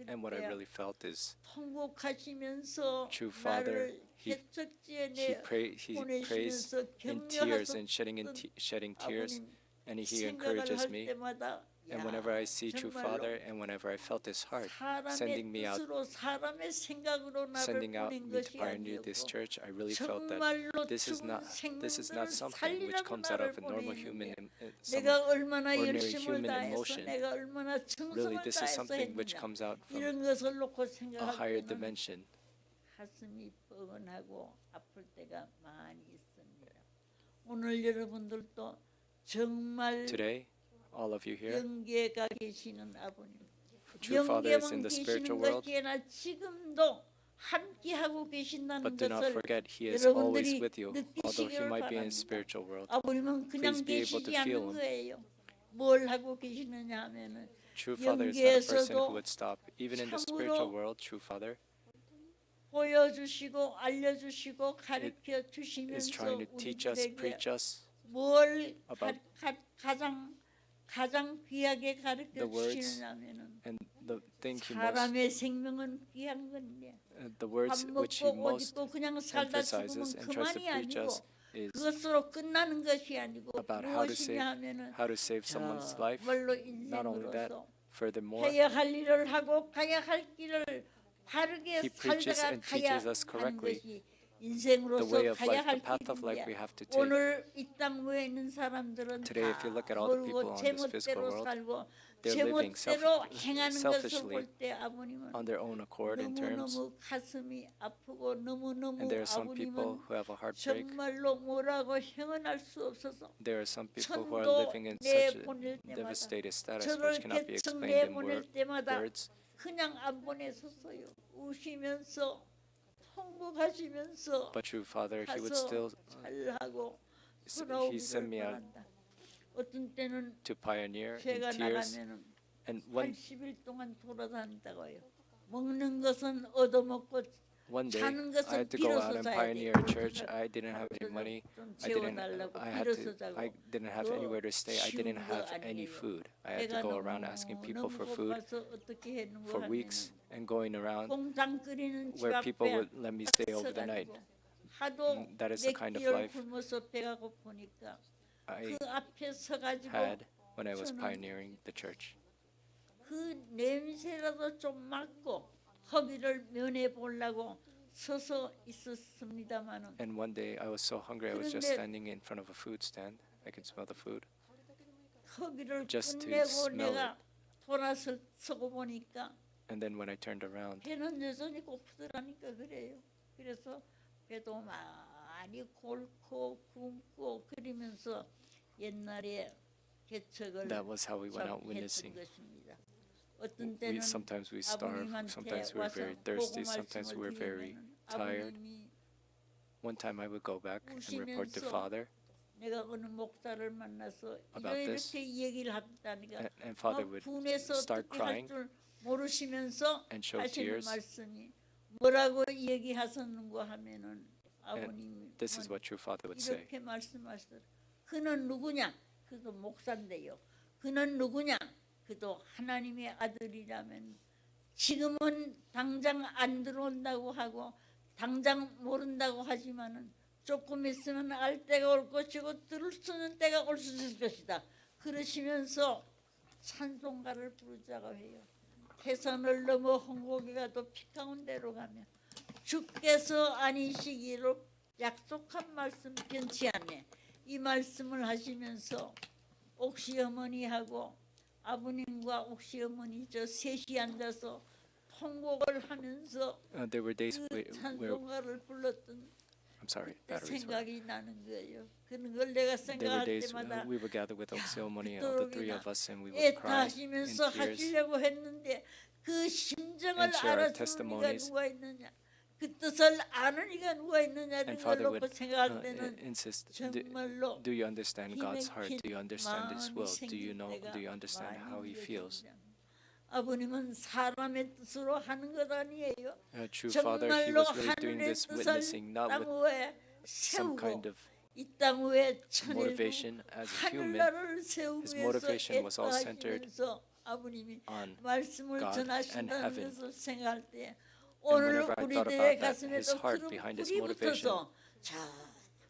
And what I 그때 really felt is, 통곡하시면서 true Father, 나를 He 개척지에 He prays 보내시면서 in tears and 격려하셨던 shedding tears, 아버님 and He 생각을 encourages 할 me. 때마다 And 야, whenever I see true 정말로 Father, and whenever I felt His heart 사람의 sending me out, 뜻으로 사람의 생각으로 나를 sending out 보낸 me to 것이 pioneer this 아니었고 church, I really felt that 정말로 this is 죽은 not 생명들을 something which 살리라고 comes out 나를 of a normal human, 보냈는데 some 내가 얼마나 ordinary 열심을 human 다해서 emotion. 내가 얼마나 Really, 정성을 this is 다해서 something which 했느냐 comes out from 이런 것을 놓고 a 생각할 higher 때는 dimension. 가슴이 뻐근하고 아플 때가 많이 있습니다. 오늘 여러분들도 정말 Today, all of you here, 영계가 계시는 아버님, true Father is in 영계만 the 계시는 spiritual world, 것이 아니라 지금도 함께하고 계신다는 but do not 것을 forget He is always 여러분들이 with you, although He 느끼시기를 might be in 바랍니다. spiritual world. 아버님은 그냥 Please be able to 계시지 feel 않는 Him. 거예요. 뭘 하고 계시느냐 하면은 True Father is not a person who 영계에서도 would stop. Even in the 참으로 spiritual world, true Father 보여주시고 알려주시고 가르쳐 is 주시면서 trying to teach us, 우리들에게 preach us 뭘 about 가장 귀하게 the 가르쳐 words, 주시느냐면은 and the thing He most, 사람의 생명은 귀한 건데 the 밥 words which He 먹고 옷 most 입고 그냥 살다 죽으면 emphasizes and tries to 그만이 preach 아니고 us is 그것으로 끝나는 것이 아니고 about how to 무엇이냐 하면은 save someone's life. 정말로 Not only that, 인생으로서 furthermore, 해야 할 일을 하고 가야 할 길을 바르게 He preaches 살다가 and 가야 teaches us 하는 correctly 것이 the 인생으로서 way of 가야 life, the 할 path of life we 길인데 have to take. 오늘 이 땅 위에 있는 사람들은 Today, if you look at all the people 모르고 on this physical 제멋대로 world, 살고 they're living 제멋대로 행하는 것을 selfishly 볼 때 아버님은 on their own accord in terms. 너무너무 가슴이 아프고 너무너무 And there are some people 아버님은 who have a heartbreak. 정말로 뭐라고 행언할 수 없어서 There are some people who are 천도 living in such a 내보낼 때마다 devastated status 저를 which cannot be 개척 explained in 내보낼 때마다 words. 그냥 안 보내셨어요. 우시면서 통곡하시면서 But true Father, He would 가서 still 잘하고 He 돌아오기를 sent me out 바란다. 어떤 때는 to pioneer in 제가 tears. 나가면은 And one 80일 동안 돌아다닌다고요. 먹는 것은 얻어먹고 day, 자는 I 것은 had to go 빌어서 out and 자야 pioneer 돼. a church. I didn't have any money. 좀 I didn't. 재워달라고 I 빌어서 자고. didn't have anywhere to stay. I didn't 쉬운 거 have any 아니에요. food. I had 내가 to go around asking people for 너무 food 고파서 어떻게 했는가 for 하면은 weeks and going around 공장 끓이는 집 where people 앞에 would let me stay over the night. 하도 That is the 몇 kind of 개월 life 굶어서 배가 고프니까 I 그 앞에 서가지고 had when I was 저는 pioneering the church. 그 냄새라도 좀 맡고 허기를 면해 보려고 서서 있었습니다마는 And one day I was so hungry I was just 그런데 standing in front of a food stand. I could smell the food. 허기를 just to 끝내고 smell 내가 돌아서고 보니까 And then when I turned around, 배는 여전히 고프더라니까 그래요. 그래서 배도 많이 골고 굶고 그러면서 옛날에 개척을 that was how we went out 했던 witnessing. 것입니다. 어떤 때는 Sometimes we starve, 아버님한테 sometimes we're 와서 very 보고 thirsty, sometimes 말씀을 we're very 드리면은 tired. 아버님이 One time I would go back and report to 우시면서 Father, 내가 어느 목사를 만나서 about this. 이렇게 얘기를 했다니까 and Father would 분해서 start 어떻게 할 crying 줄 모르시면서 and show 하시는 tears. 말씀이 뭐라고 얘기하셨는가 하면은 아버님이 This is what true Father would say. 이렇게 말씀하시더라. 그는 누구냐? 그도 목사인데요. 그는 누구냐? 그도 하나님의 아들이라면 지금은 당장 안 들어온다고 하고 당장 모른다고 하지만은 조금 있으면 알 때가 올 것이고 들을 수 있는 때가 올 수 있을 것이다. 그러시면서 찬송가를 부르자고 해요. 태산을 넘어 홍곡에 가도 피 가운데로 가며 주께서 아니시기로 약속한 말씀 변치 않네. 이 말씀을 하시면서 옥시 어머니하고 아버님과 옥시 어머니 저 셋이 앉아서 통곡을 하면서 There were days 그 where 찬송가를 불렀던 I'm sorry, 그때 batteries were. 생각이 나는 거예요. 그런 걸 내가 There were 생각할 days 때마다 we would gather with Oxiomony, the three 그토록이나 of us, and we would cry in 애타하시면서 tears 하시려고 했는데 그 심정을 and share our 알아주는 이가 testimonies. 누가 있느냐, 그 뜻을 아는 이가 누가 있느냐 And 이걸 Father 놓고 would 생각할 때는 insist, 정말로 do you understand God's heart? 힘에 Do you understand His 마음이 will? Do 생길 you know? 때가 Do you understand how He 많이 feels? 느껴집니다. 아버님은 사람의 뜻으로 하는 것 아니에요. True Father, He 정말로 was really doing 하늘의 this 뜻을 witnessing, not 땅 with 위에 some kind 세우고 of 이 땅 위에 천일국 motivation as a human. 하늘나라를 세우기 His 위해서 motivation was all centered 애써하시면서 아버님이 on 말씀을 God and 전하신다는 heaven. 것을 생각할 때 And 오늘 whenever I thought 우리들의 about that, 가슴에 His 또 heart 그런 behind His 불이 motivation, 붙어서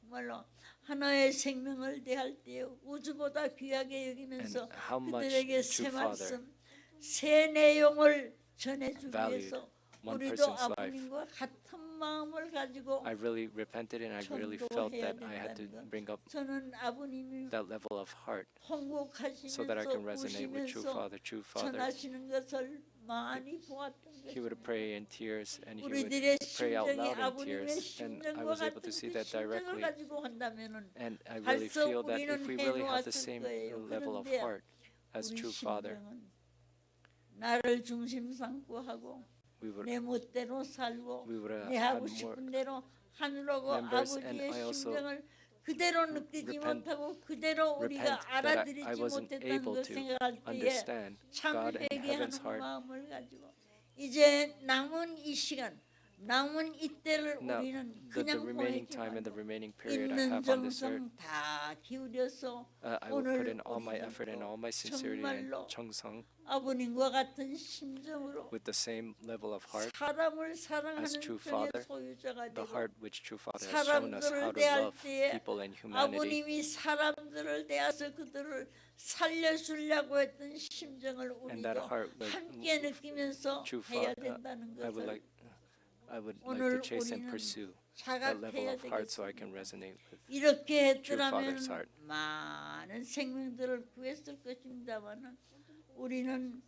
정말로 하나의 생명을 대할 때 우주보다 귀하게 여기면서 and how much 그들에게 true 새 Father 말씀, 새 내용을 전해주기 valued 위해서 one 우리도 person's life. 아버님과 같은 마음을 가지고 I really repented and I really felt that I had to bring up 저는 아버님이 that level of heart so that I 홍곡하시면서 can resonate with true 우시면서 Father. True Father, 전하시는 것을 많이 보았던 He would 것입니다. pray in tears and He would 우리들의 pray out 심정이 loud in 아버님의 tears. And I 심정과 was able 같은 to see 그 that 심정을 directly. 가지고 한다면은 And I really 벌써 feel that if 우리는 we really have the 해놓았을 same 거예요. level of 그런데 heart as 우리 true Father, 심정은 나를 중심 삼고 하고 we would 내 멋대로 살고 we would 내 had 하고 more 싶은 대로 하느라고 members, and 아버지의 I also 심정을 그대로 느끼지 repent 못하고 그대로 repent 우리가 that I 알아들이지 wasn't 못했다는 able 걸 to 생각할 때에 understand 참 God and heaven's 회개하는 heart. 마음을 가지고 이제 남은 이 시간 남은 이때를 Now, 우리는 the 그냥 remaining 보내지 time and the 말고 remaining period I 있는 have on this earth, 정성 다 기울여서 I will put 오늘 in all my effort and all my sincerity and 정말로 cheongsong 아버님과 같은 심정으로 with the same level of heart 사람을 사랑하는 as true 정의 Father, 소유자가 the 되고 heart which true Father has shown us how 사람들을 to 대할 love 때에 people and humanity. 아버님이 사람들을 대해서 그들을 살려주려고 했던 심정을 And that 우리도 heart was 함께 느끼면서 true 해야 Father. 된다는 I would like 오늘 to chase and 우리는 pursue that level 자각해야 of heart so I can 되겠습니다. resonate with 이렇게 true 했더라면 Father's heart. 많은 생명들을 구했을 것입니다만은 우리는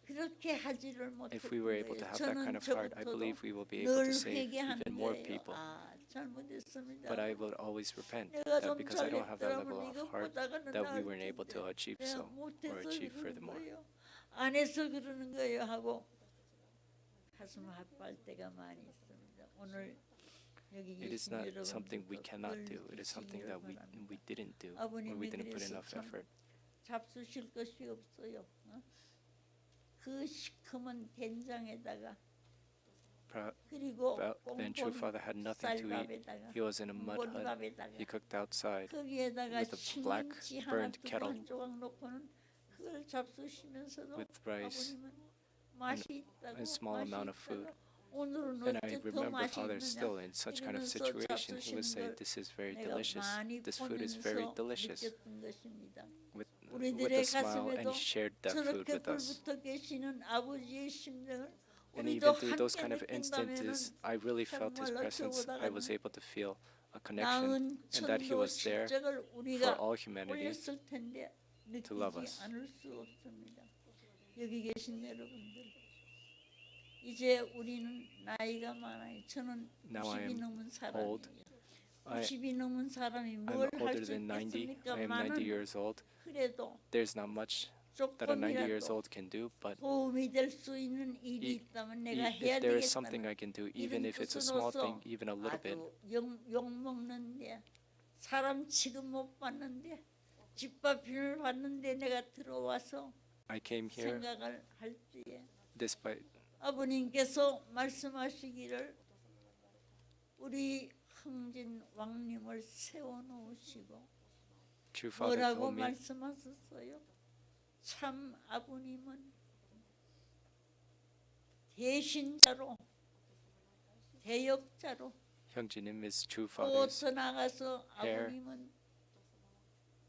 그렇게 하지를 If we were able 못했던 to 거예요. have that 저는 kind of heart, I 저부터도 believe we will be able 늘 to save 회개하는 even more 거예요. people. 아, 잘못했습니다. But I will always repent 내가 좀 because I don't have that level 잘했더라면 of heart 이것보다는 that we 나을 weren't able to 텐데 achieve 내가 so or 못해서 achieve 그러는 furthermore. 거예요. 안에서 그러는 거예요 하고 가슴 아파할 때가 많이 있습니다. 오늘 여기 It is 계신 not something we 여러분들도 cannot 늘 do. It is something 지키기를 that 바랍니다. we didn't do or 아버님이 we didn't put 그래서 enough 참 effort. 잡수실 것이 없어요. 그 시커먼 된장에다가 그리고 And true Father had nothing to eat. 쌀밥에다가 He was in a mud hut. 보리밥에다가 He cooked outside 거기에다가 with a black 신김치 burned 하나 kettle 한 조각 놓고는 그걸 잡수시면서도 with rice 아버님은 맛이 있다고 a small 맛이 amount of food. 있다고 오늘은 And I 어째 더 remember 맛이 Father 있느냐 still in such kind of 이러면서 situation, he would say, 잡수시는 걸 "This is very 내가 delicious. 많이 This food is very 보면서 delicious." 느꼈던 것입니다. With a 우리들의 smile, and 가슴에도 he shared that food 저렇게 with us. 불붙어 계시는 아버지의 심정을 And 우리도 even through 함께 those kind of 느낀다면은 instances, I really felt His 정말로 presence. I was 저보다는 able to feel a connection, 나은 and that He 천도 was there 십자가를 for 우리가 all humanity. 올렸을 텐데 to love 느끼지 us. 않을 수 없습니다. 여기 계신 여러분들, 이제 우리는 나이가 많아요. 저는 Now I 90이 am 넘은 old. 사람이에요. I, 90이 넘은 사람이 I'm 뭘 할 older 수 than 90. 있겠습니까? I am 90 많은 years old. 그래도 There's not much that a 90 years 조금이라도 old can do, but 도움이 될 수 있는 일이 있다면 내가 해야 if there is something 되겠다는 I can do, even 이런 if it's a small 뜻으로서 thing, even a little bit, 아주 욕먹는데 사람 취급 못 받는데 집밥을 받는데 내가 들어와서 I came here 생각을 할 때에 despite 아버님께서 말씀하시기를 우리 흥진 왕님을 세워놓으시고 true Father 뭐라고 told me 말씀하셨어요? 참 아버님은 대신자로 대역자로 Hyunjinim is true 또 fathers 더 나가서 heir. 아버님은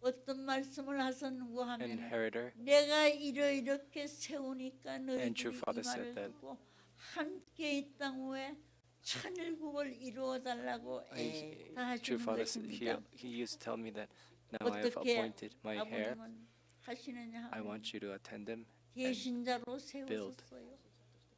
어떤 말씀을 하셨는고 하면 inheritor. 내가 이렇게 세우니까 And 너희들이 true 이 father said 말을 that 듣고 함께 이 땅 위에 천일국을 이루어 달라고 애타하시는 true father 것입니다. he used to tell me that now I have 어떻게 appointed my heir. 아버님은 하시느냐 I 하면 want you to attend him. 대신자로 세우셨어요.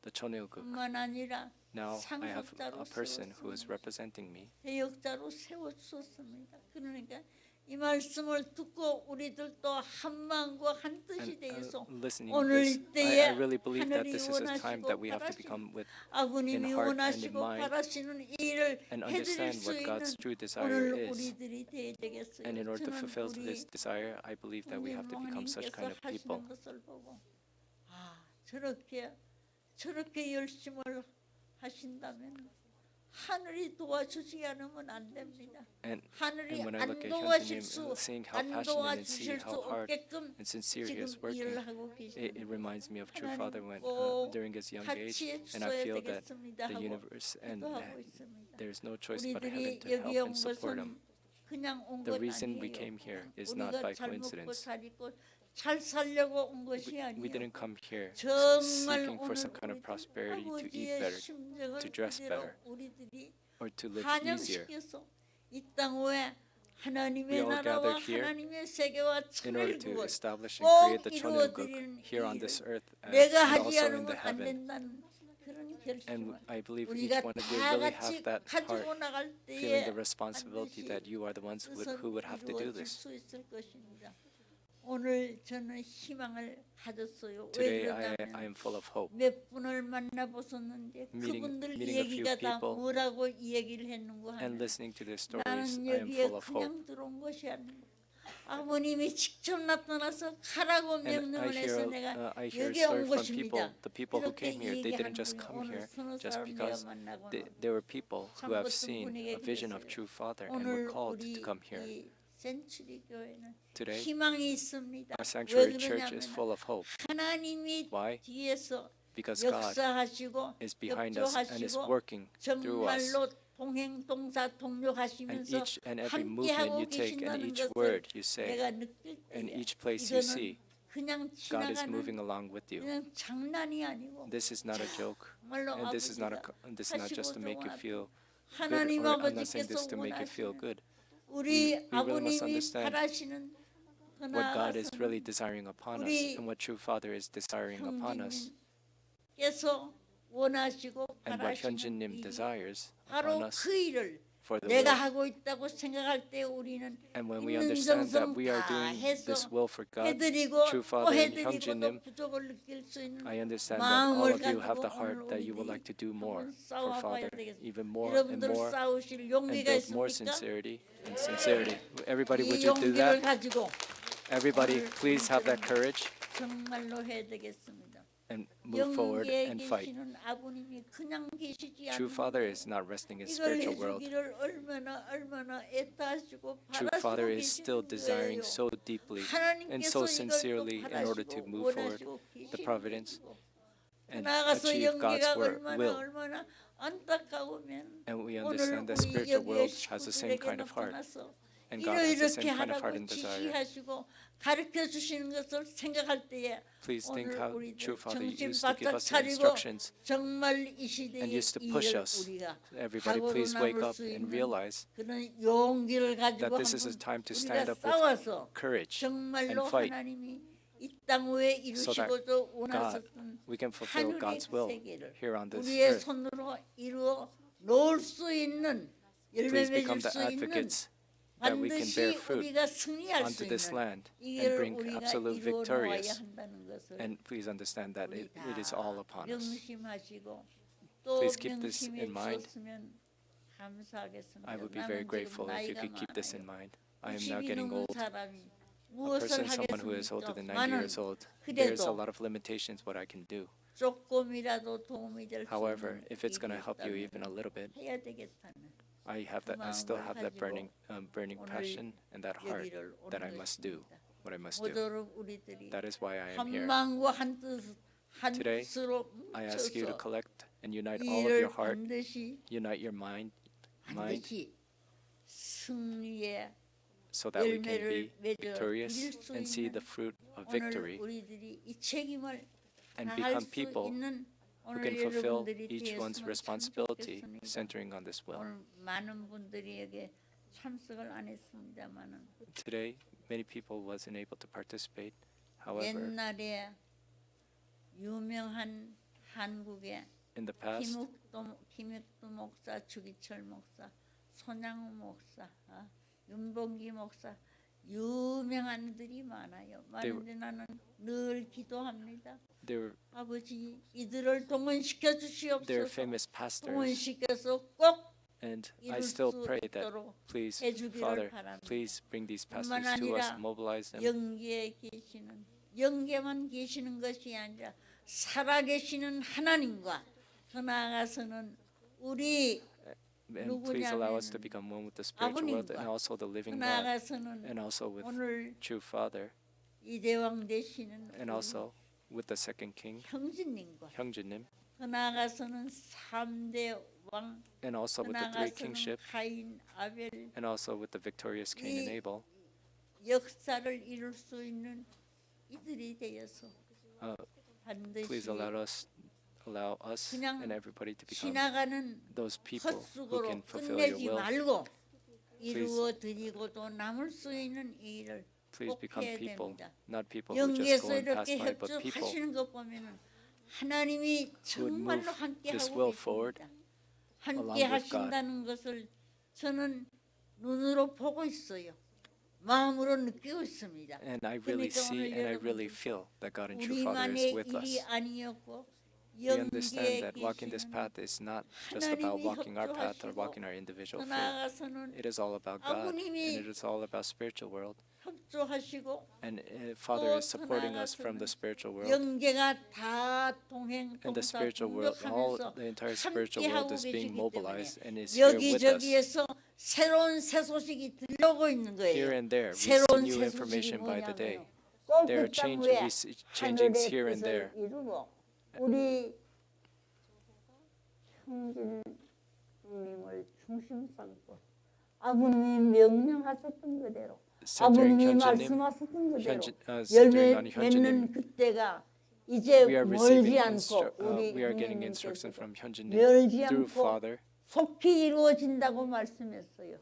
The Chonilguk. 뿐만 아니라 Now I have 상속자로 a person who is 세웠습니다. representing me. 대역자로 세워주셨습니다. 그러니까 이 말씀을 듣고 우리들도 한 마음과 한 뜻이 And 되어서 listening 오늘 this, 이때에 I really believe that 하늘이 this is a time 원하시고 that we have to 바라시는 become with 아버님이 in heart and in 원하시고 mind 바라시는 일을 and 해드릴 understand 수 what 있는 God's true desire 오늘 is. 우리들이 되어야 되겠어요. And in order to 저는 fulfill 우리 this desire, I believe that we have to become such kind of people. 하시는 것을 보고 저렇게 열심을 하신다면 하늘이 도와주지 않으면 안 됩니다. 하늘이 And when I 안 look at 도와줄 Hyunjinim 수, and seeing how 안 passionate and see 도와주실 수 how hard 없게끔 and sincere he is 지금 working, 일을 하고 it 계십니다. reminds me of true 하나님 father when 꼭 during his young age, 같이 and I 해주셔야 feel that 되겠습니다 the 하고 universe and 기도하고 있습니다. there is no choice but heaven 우리들이 to 여기 help 온 and support him. 것은 그냥 온 The 것 reason we 아니에요. came here is not 우리가 by 잘 먹고 coincidence. 잘 입고 잘 살려고 온 것이 We 아니에요. didn't come here 정말 seeking for 오늘 some kind of 우리들 prosperity to eat 아버지의 better, 심정을 to dress 그대로 better, 우리들이 or to live easier. 반영시켜서 이 땅 위에 We 하나님의 all 나라와 gather here 하나님의 세계와 in order to 천일국을 establish and 꼭 create the Chonilguk 이루어드리는 here on 일을 this earth 내가 and 하지 also in 않으면 the 안 heaven. 된다는 그런 And 결심을 I believe each 우리가 one of you 다 really 같이 have that 가지고 heart, 나갈 feeling 때에 the responsibility that you are the ones who would have to do 이루어질 this. 수 있을 것입니다. 오늘 저는 희망을 가졌어요. 왜 Today I 그러냐면 am full of hope. 몇 분을 만나보셨는데 그분들 meeting a few 얘기가 다 people 뭐라고 얘기를 했는고 And 하면 listening to their stories, 나는 I am 여기에 full of hope. 그냥 들어온 것이 아니고 아버님이 직접 나타나서 가라고 And I 명령을 해서 hear, 내가 I hear a 여기에 story 온 from people, 것입니다. the people who 그렇게 came here, they didn't just 얘기하는 come 분이 오늘 here 서너 just 사람 because 내가 만나고 there were people who have 어떤 seen 분이 a vision of 얘기했어요. true Father and were 오늘 called 우리 to come here. 이 센츄리 교회는 Today, 희망이 있습니다. our 왜 sanctuary church is 그러냐면 full of hope 하나님이 Why? 뒤에서 because God 역사하시고 is behind us and is 협조하시고 working through us. 정말로 동행 동사 And 동료하시면서 each and every movement 함께하고 you take and 계신다는 each 것을 word you say 내가 느낄 and 때에 each place you see, 이거는 그냥 God is moving 지나가는 along with you. 그냥 장난이 아니고 This is not a joke, 정말로 and this is not 아버지가 just to make you feel good, 하나님 or I'm not saying this to make you feel 아버지께서 good. 우리 we really must 아버님이 understand 바라시는 그 What God is 나아가서는 really desiring upon us 우리 and what true Father is desiring upon us 형제님께서 원하시고 and what 바라시는 Hyunjinim 일이 desires upon 바로 us 그 일을 for the 내가 will. 하고 있다고 생각할 때 우리는 And when we 있는 understand that 정성 we are 다 doing 해서 this will for God, 해드리고 true 또 Father and 해드리고 또 Hyunjinim, 부족을 느낄 수 있는 I understand that all 마음을 of you have 가지고 the heart 오늘 that you would 우리들이 like to do more 한번 for 싸워봐야 Father, 되겠습니다. even more and 여러분들 more, 싸우실 and 용기가 build more 있습니까? sincerity. Everybody, would 이 you do 용기를 that? 가지고 Everybody, 오늘 please have that 우리들은 courage 정말로 해야 되겠습니다. and move forward 영계에 and fight. 계시는 아버님이 그냥 계시지 True Father is 않는 not resting in 이걸 spiritual world. 해주기를 얼마나 애타시고 True 바라시고 Father is still 계시는 desiring 거예요. so deeply and so 하나님께서 이걸 또 sincerely in order to 바라시고 move forward 원하시고 the 계시는 providence 것이고 and 나아가서 achieve God's 영계가 will. 얼마나 안타까우면 And we 오늘 understand that 우리 spiritual 여기에 world has the same 식구들에게 kind of heart. 나타나서 And God has the 이렇게 same kind of heart 하라고 and desire. 지시하시고 가르쳐 주시는 것을 생각할 때에 Please think 오늘 how 우리들 true Father 정신 used to give 바짝 us the 차리고 instructions 정말 이 시대에 and used to 이 push 일을 us. 우리가 Everybody, 각오로 please wake 남을 up 수 and 있는 realize 그런 용기를 가지고 that this is a 한번 time to 우리가 stand up with 싸워서 courage 정말로 and fight 하나님이 이 땅 위에 so that 이루시고도 원하셨던 we can fulfill 하늘의 God's will 세계를 here on this 우리의 earth. 손으로 이루어 놓을 수 있는 열매 Please 맺을 become the 수 있는 advocates that we can 반드시 bear fruit 우리가 승리할 수 onto this 있는 land and 이걸 bring 우리가 absolute 이루어 놓아야 victorious. 한다는 것을 And please understand that 우리 it is all upon us. 명심하시고 또 Please keep this 명심해 in mind. 주셨으면 감사하겠습니다. I would be very 나는 grateful 지금 if you 나이가 could keep this in 많아요. mind. I am now 90이 getting 넘은 old. 사람이 A 무엇을 person, someone who is older than 90 하겠습니까? years old, there is a 그래도 lot of limitations what I can do. 조금이라도 도움이 될 수 However, 있는 if it's going to 일이 help you even a 있다면 little bit, 해야 되겠다는 I still have that burning passion and that heart 여기를 오는 that I must do 것입니다. what I must do. 모두로 우리들이 That is why I am 한 here. 마음과 한 Today, 뜻으로 I ask you to 뭉쳐서 collect and unite all of 이를 your heart, 반드시 unite your mind, 승리의 so that we can 열매를 be 맺어 victorious 누릴 수 and see 있는 the fruit of 오늘 victory 우리들이 이 책임을 and 다할 become 수 people 있는 who 오늘 can fulfill 여러분들이 each one's 되었으면 참 responsibility, 좋겠습니다. centering on this will. 오늘 많은 분들에게 참석을 안 했습니다만은 Today, many people wasn't able to participate. However, 옛날에 유명한 한국의 in the past, 김육도 목사, 주기철 목사, 손양호 목사, 윤봉기 목사 유명한 들이 많아요. 많은데 나는 늘 기도합니다. 아버지 이들을 동원시켜 they're 주시옵소서. famous pastors, 동원시켜서 꼭 and I 이룰 still 수 pray that, 있도록 please, 해주기를 Father, 바랍니다. please bring these pastors 뿐만 to us, 아니라 mobilize them, 영계에 계시는 영계만 계시는 것이 아니라 살아계시는 하나님과 더 나아가서는 우리 and please allow us to 누구냐면 become one with the spiritual world and 아버님과 also the 더 living God, 나아가서는 and also with 오늘 true Father, 이대왕 되시는 and also with the second King, 형제님과 Hyun, 더 나아가서는 3대 왕, and also 더 with the three 나아가서는 kingship, 가인, 아벨 and also with the victorious Cain and Abel. 역사를 이룰 수 있는 이들이 되어서 Please 반드시 allow us 그냥 and everybody to become 지나가는 those people who 헛수고로 can fulfill your 끝내지 will. 말고 이루어 드리고도 남을 수 있는 이 일을 Please 꼭 become 해야 people, 됩니다. not people who just go 영계에서 and pass 이렇게 by, but people 협조하시는 것 보면은 하나님이 who would move 정말로 함께 this 하고 will forward 계십니다. along 함께 with God. 하신다는 것을 저는 눈으로 보고 있어요. 마음으로 느끼고 있습니다. And I really 그러니까 see 오늘 and I really 여러분들 feel that God and true Father 우리만의 is with 일이 us. 아니었고 We understand 영계에 that walking this 계시는 path is not just about 하나님이 walking our path or 협조하시고 walking our individual 더 faith. 나아가서는 It is all about God, and 아버님이 it is all about spiritual world. 협조하시고 And Father is supporting us from the spiritual world. 영계가 다 동행 And the 동사 spiritual world, 공격하면서 the entire spiritual world 함께하고 is being 계시기 때문에 mobilized and is here with us. 여기저기에서 새로운 새 소식이 들려오고 있는 Here 거예요. and there, we see 새로운 new 새 소식이 information by the day. 뭐냐면 꼭 There are 그 땅 위에 changings 하늘의 here and 뜻을 there. 이루고 우리 형제님을 중심 삼고 아버님 명령하셨던 그대로 Centering 아버님이 Hyunjin, 말씀하셨던 그대로 centering 열매 on Hyunjin. 맺는 그때가 이제 We are receiving 멀지 않고 우리 we are getting 형님께서 instruction from Hyunjin 멀지 through 않고 Father. 속히 이루어진다고 말씀했어요.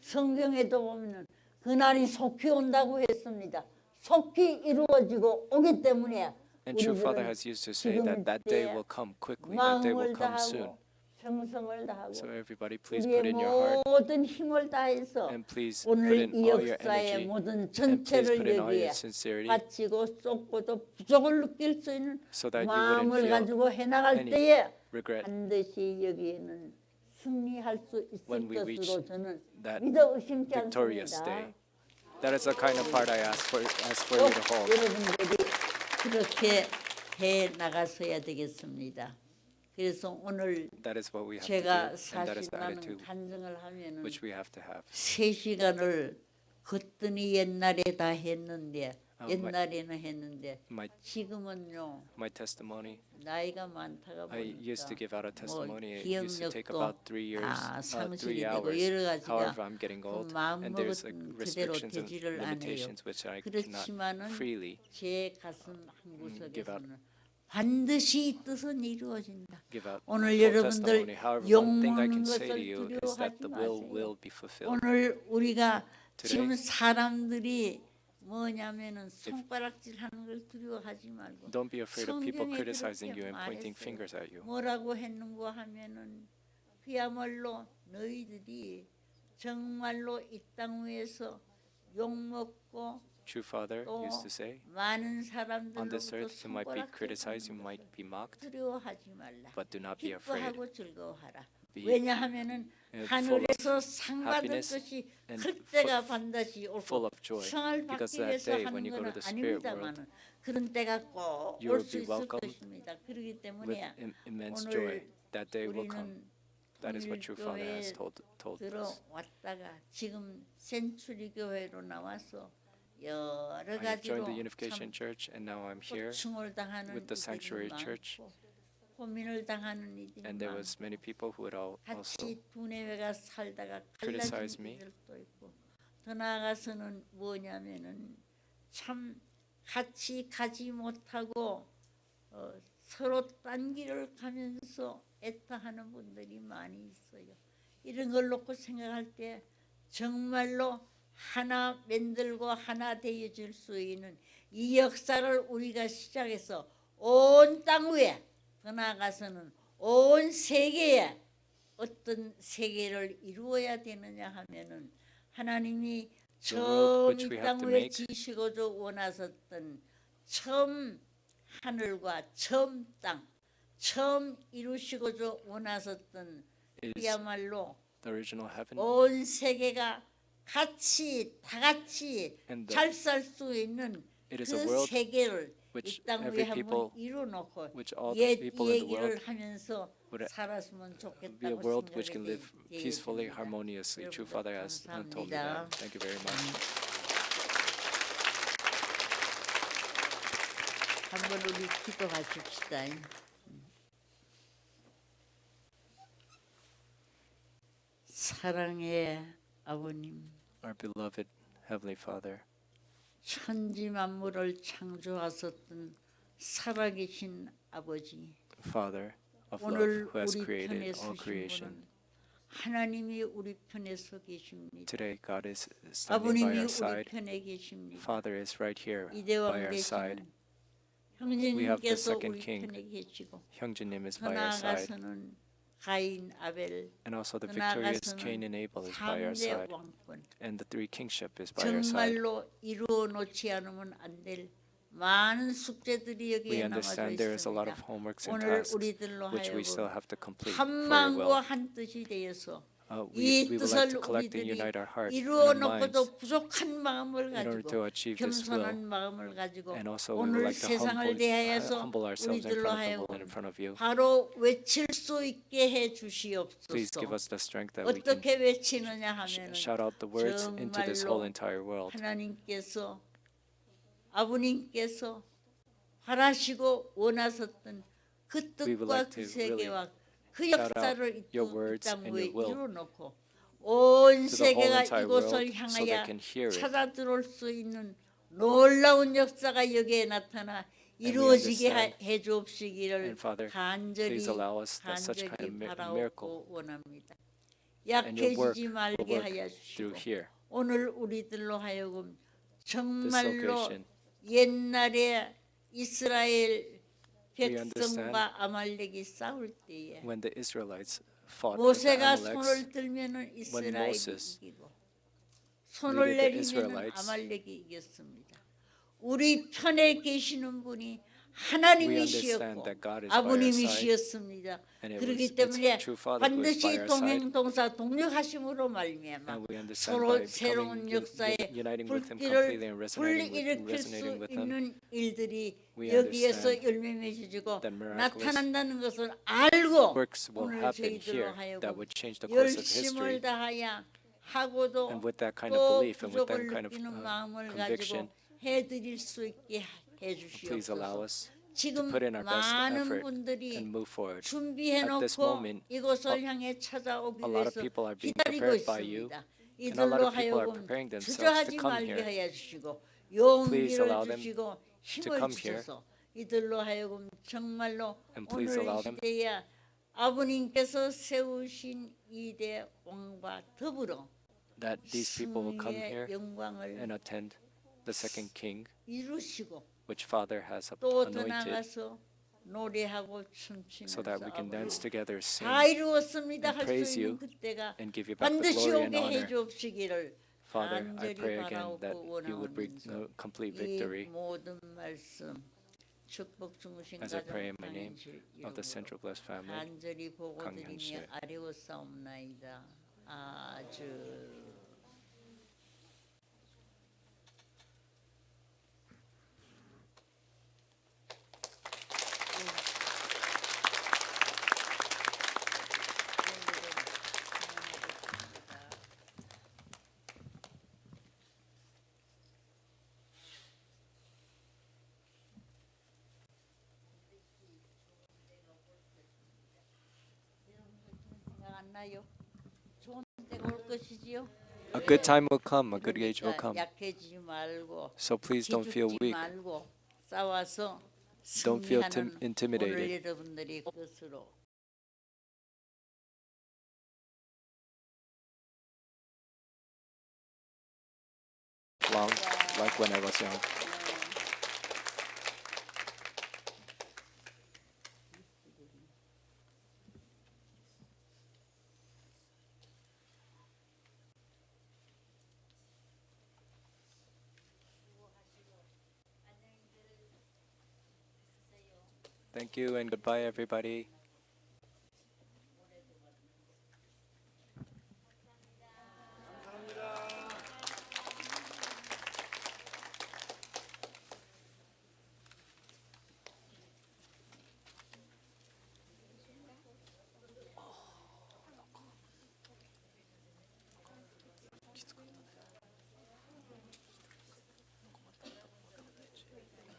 성경에도 보면은 그날이 속히 온다고 했습니다. 속히 이루어지고 오기 때문에 And true Father 우리들은 has used to say that that day will come quickly, that day will 마음을 come soon. 다하고 정성을 다하고 So everybody, please put in 우리의 your heart 모든 힘을 다해서 and please put 오늘 in 이 all your 역사의 energy 모든 and please 전체를 put in all your 여기에 sincerity 바치고 쏟고도 부족을 느낄 수 있는 so that you wouldn't 마음을 feel 가지고 해나갈 any 때에 regret 반드시 여기에는 승리할 수 있을 when we reach 것으로 저는 that 믿어 의심치 victorious 않습니다. day. That is the kind of heart I ask for you to hold. 여러분들이 그렇게 해 나가서야 되겠습니다. 그래서 오늘 That is what we have to do, 제가 and that is 사실 the 나는 attitude 간증을 하면은 which we have to have. 3시간을 그랬더니 옛날에 다 했는데 my- 옛날에는 했는데 My 지금은요 testimony, 나이가 많다가 I used to 보니까 give out a testimony. It 뭐 used to take 기억력도 about 3 years, 다 3 상실이 되고 hours. 여러 가지가 However, I'm getting 그 old, 마음 and there's like 먹은 그대로 restrictions and 되지를 않아요. limitations which I cannot 그렇지만은 freely 제 가슴 한 give out. 구석에서는 반드시 이 뜻은 이루어진다. give out 오늘 full 여러분들 testimony. However, 욕 one thing I 먹는 can say to 것을 you is 두려워하지 that the will 마세요. be fulfilled. 오늘 우리가 Today, 지금 사람들이 뭐냐면은 손가락질 하는 걸 두려워하지 말고 Don't be afraid of people 성경에 criticizing 그렇게 you and pointing 말했어요. fingers at you. 뭐라고 했는고 하면은 그야말로 너희들이 정말로 이 땅 위에서 욕 먹고 True Father 또 used to say, 많은 on this 사람들로부터 earth you might be 손가락질 criticized, you 받는 might 것을 be mocked, 두려워하지 말라. but do not be afraid. 기뻐하고 즐거워하라. Be 왜냐하면은 full of 하늘에서 상 받을 happiness 것이 and 클 때가 반드시 full 올고 of joy, 상을 because 받기 that 위해서 day when 하는 you go to 것은 the spirit world, 아닙니다만은 그런 때가 꼭 you 올 will 수 be 있을 welcomed 것입니다. 그렇기 with 때문에 immense 오늘 joy. That day will come. 우리는 That is what true Father has told us. 들어왔다가 지금 센츄리 교회로 나와서 여러 I have joined the 가지로 Unification 참 Church, and now I'm here 고충을 당하는 with the 이들이 Sanctuary Church, 많고 고민을 당하는 이들이 and there was 많고 many people who would also 같이 두뇌가 살다가 갈라진 criticize me. 이들도 있고 더 나아가서는 뭐냐면은 참 같이 가지 못하고 서로 딴 길을 가면서 애타하는 분들이 많이 있어요. 이런 걸 놓고 생각할 때 정말로 하나 만들고 하나 되어질 수 있는 이 역사를 우리가 시작해서 온 땅 위에 더 나아가서는 온 세계에 어떤 세계를 이루어야 되느냐 하면은 하나님이 처음 which we 이 have 땅 to 위에 make. 지시고자 원하셨던 처음 하늘과 처음 땅 처음 이루시고자 원하셨던 is 그야말로 the original heaven 온 세계가 같이 다 같이 and 잘 살 수 있는 it is a 그 world 세계를 which 이 땅 every 위에 한번 people, 이루어놓고 which all the 옛 people in the world 얘기를 하면서 would 살았으면 be a 좋겠다고 world which can 생각이 live peacefully, 되어집니다. harmoniously. True Father has told me 감사합니다. that. Thank you very much. 한번 우리 기도하십시다. 사랑의 아버님, Our beloved Heavenly Father, 천지 만물을 창조하셨던 살아계신 아버지, Father of love, 오늘 who has 우리 편에 created all 서신 creation. 분은 하나님이 우리 편에 서 계십니다. Today, God is standing by 아버님이 our 우리 side. 편에 계십니다. Father is right here by 이대왕 our side. 되시는 We have the 형제님께서 second 우리 king. 편에 계시고 Hyunjin is 더 by our side. 나아가서는 가인 아벨 And also the 더 victorious Cain 나아가서는 and Abel is by our 3대 side. 왕권 And the three kingship is by our side. 정말로 이루어 놓지 않으면 안 될 많은 숙제들이 We 여기에 남아져 understand there is a lot of 있습니다. homeworks and 오늘 tasks 우리들로 which we still 하여금 have to complete 한 for your 마음과 will. 한 뜻이 되어서 We 이 would like 뜻을 to collect and 우리들이 unite our hearts and 이루어 our minds 놓고도 부족한 마음을 in order 가지고 to achieve this will. 겸손한 마음을 가지고 And also we would 오늘 like to 세상을 대하여서 humble ourselves in 우리들로 front of the world and 하여금 in front of you. 바로 외칠 수 있게 해 Please give 주시옵소서. us the strength that we can 어떻게 외치느냐 하면은 shout out the words into this whole 정말로 entire world. 하나님께서 아버님께서 바라시고 원하셨던 그 We would 뜻과 like 그 to really 세계와 그 shout out 역사를 your words 이땅 and 위에 your will 이루어놓고 온 to the whole 세계가 entire 이곳을 world so 향하여 they can hear it. 찾아 들어올 수 있는 놀라운 역사가 여기에 나타나 이루어지게 해 주옵시기를 And Father, 간절히 please allow us that such kind of miracle 바라옵고 원합니다. and your work 약해지지 will 말게 work 하여 through 주시고 here. 오늘 우리들로 하여금 This 정말로 location. 옛날에 이스라엘 We understand 백성과 아말렉이 싸울 때에 when the Israelites fought with the 모세가 Amaleks, 손을 들면은 이스라엘이 Moses 이기고 손을 leaded the 내리면은 Israelites, 아말렉이 이겼습니다. 우리 편에 계시는 분이 we 하나님이시였고 understand that God is by our side. 아버님이시였습니다. And it 그렇기 was, 때문에 it's true Father who is by 반드시 our side. 동행동사 동력하심으로 말미암아 And we understand 서로 by 새로운 becoming 역사의 uniting with Him 불길을 completely and 불일으킬 수 resonating with Him. 있는 일들이 We 여기에서 understand 열매 맺어지고 that miraculous 나타난다는 것을 알고 works will 오늘 happen 저희들로 here that 하여금 would change the course of 열심을 history. 다하여 하고도 And with that kind of 또 belief and with that 부족을 kind of 느끼는 마음을 conviction, 가지고 해드릴 수 있게 해 please allow 주시옵소서. us to 지금 put in our best 많은 effort 분들이 and move forward. 준비해 At this 놓고 moment, 이곳을 향해 찾아오기 a lot of 위해서 people are being 기다리고 prepared by you, 있습니다. and a lot 이들로 of people are 하여금 preparing themselves to 주저하지 come 말게 here. 하여 주시고 Please 용기를 allow them 주시고 to 힘을 come here. 주셔서 이들로 하여금 정말로 And please 오늘 allow 이 them 시대에 아버님께서 세우신 이대 왕과 더불어 that these people will come here 승리의 영광을 and attend the second king, 이루시고 which Father has 또 더 anointed, 나가서 노래하고 so that we can dance 춤추면서 together, sing, 다 이루었습니다 and 할 praise 수 있는 you 그때가 and give you back the 반드시 glory and 오게 해 honor. 주옵시기를 Father, I 간절히 pray again that 바라옵고 you would bring 원하오면서 complete 이 victory 모든 말씀 축복 중심 as I 가정 pray in my name 강인실 of the 이름으로 Central Blessed Family. 간절히 보고드리며 강인실. 아뢰옵사옵나이다. 아주 않아요? 좋은 때가 올 것이지요. A good time will come. A good age will 그러니까 come. 약해지지 말고 So please don't feel 기죽지 weak. 말고 싸워서 Don't feel 승리하는 오늘 intimidated. 여러분들이 것으로 Long, like when I was young. Thank you and goodbye, everybody.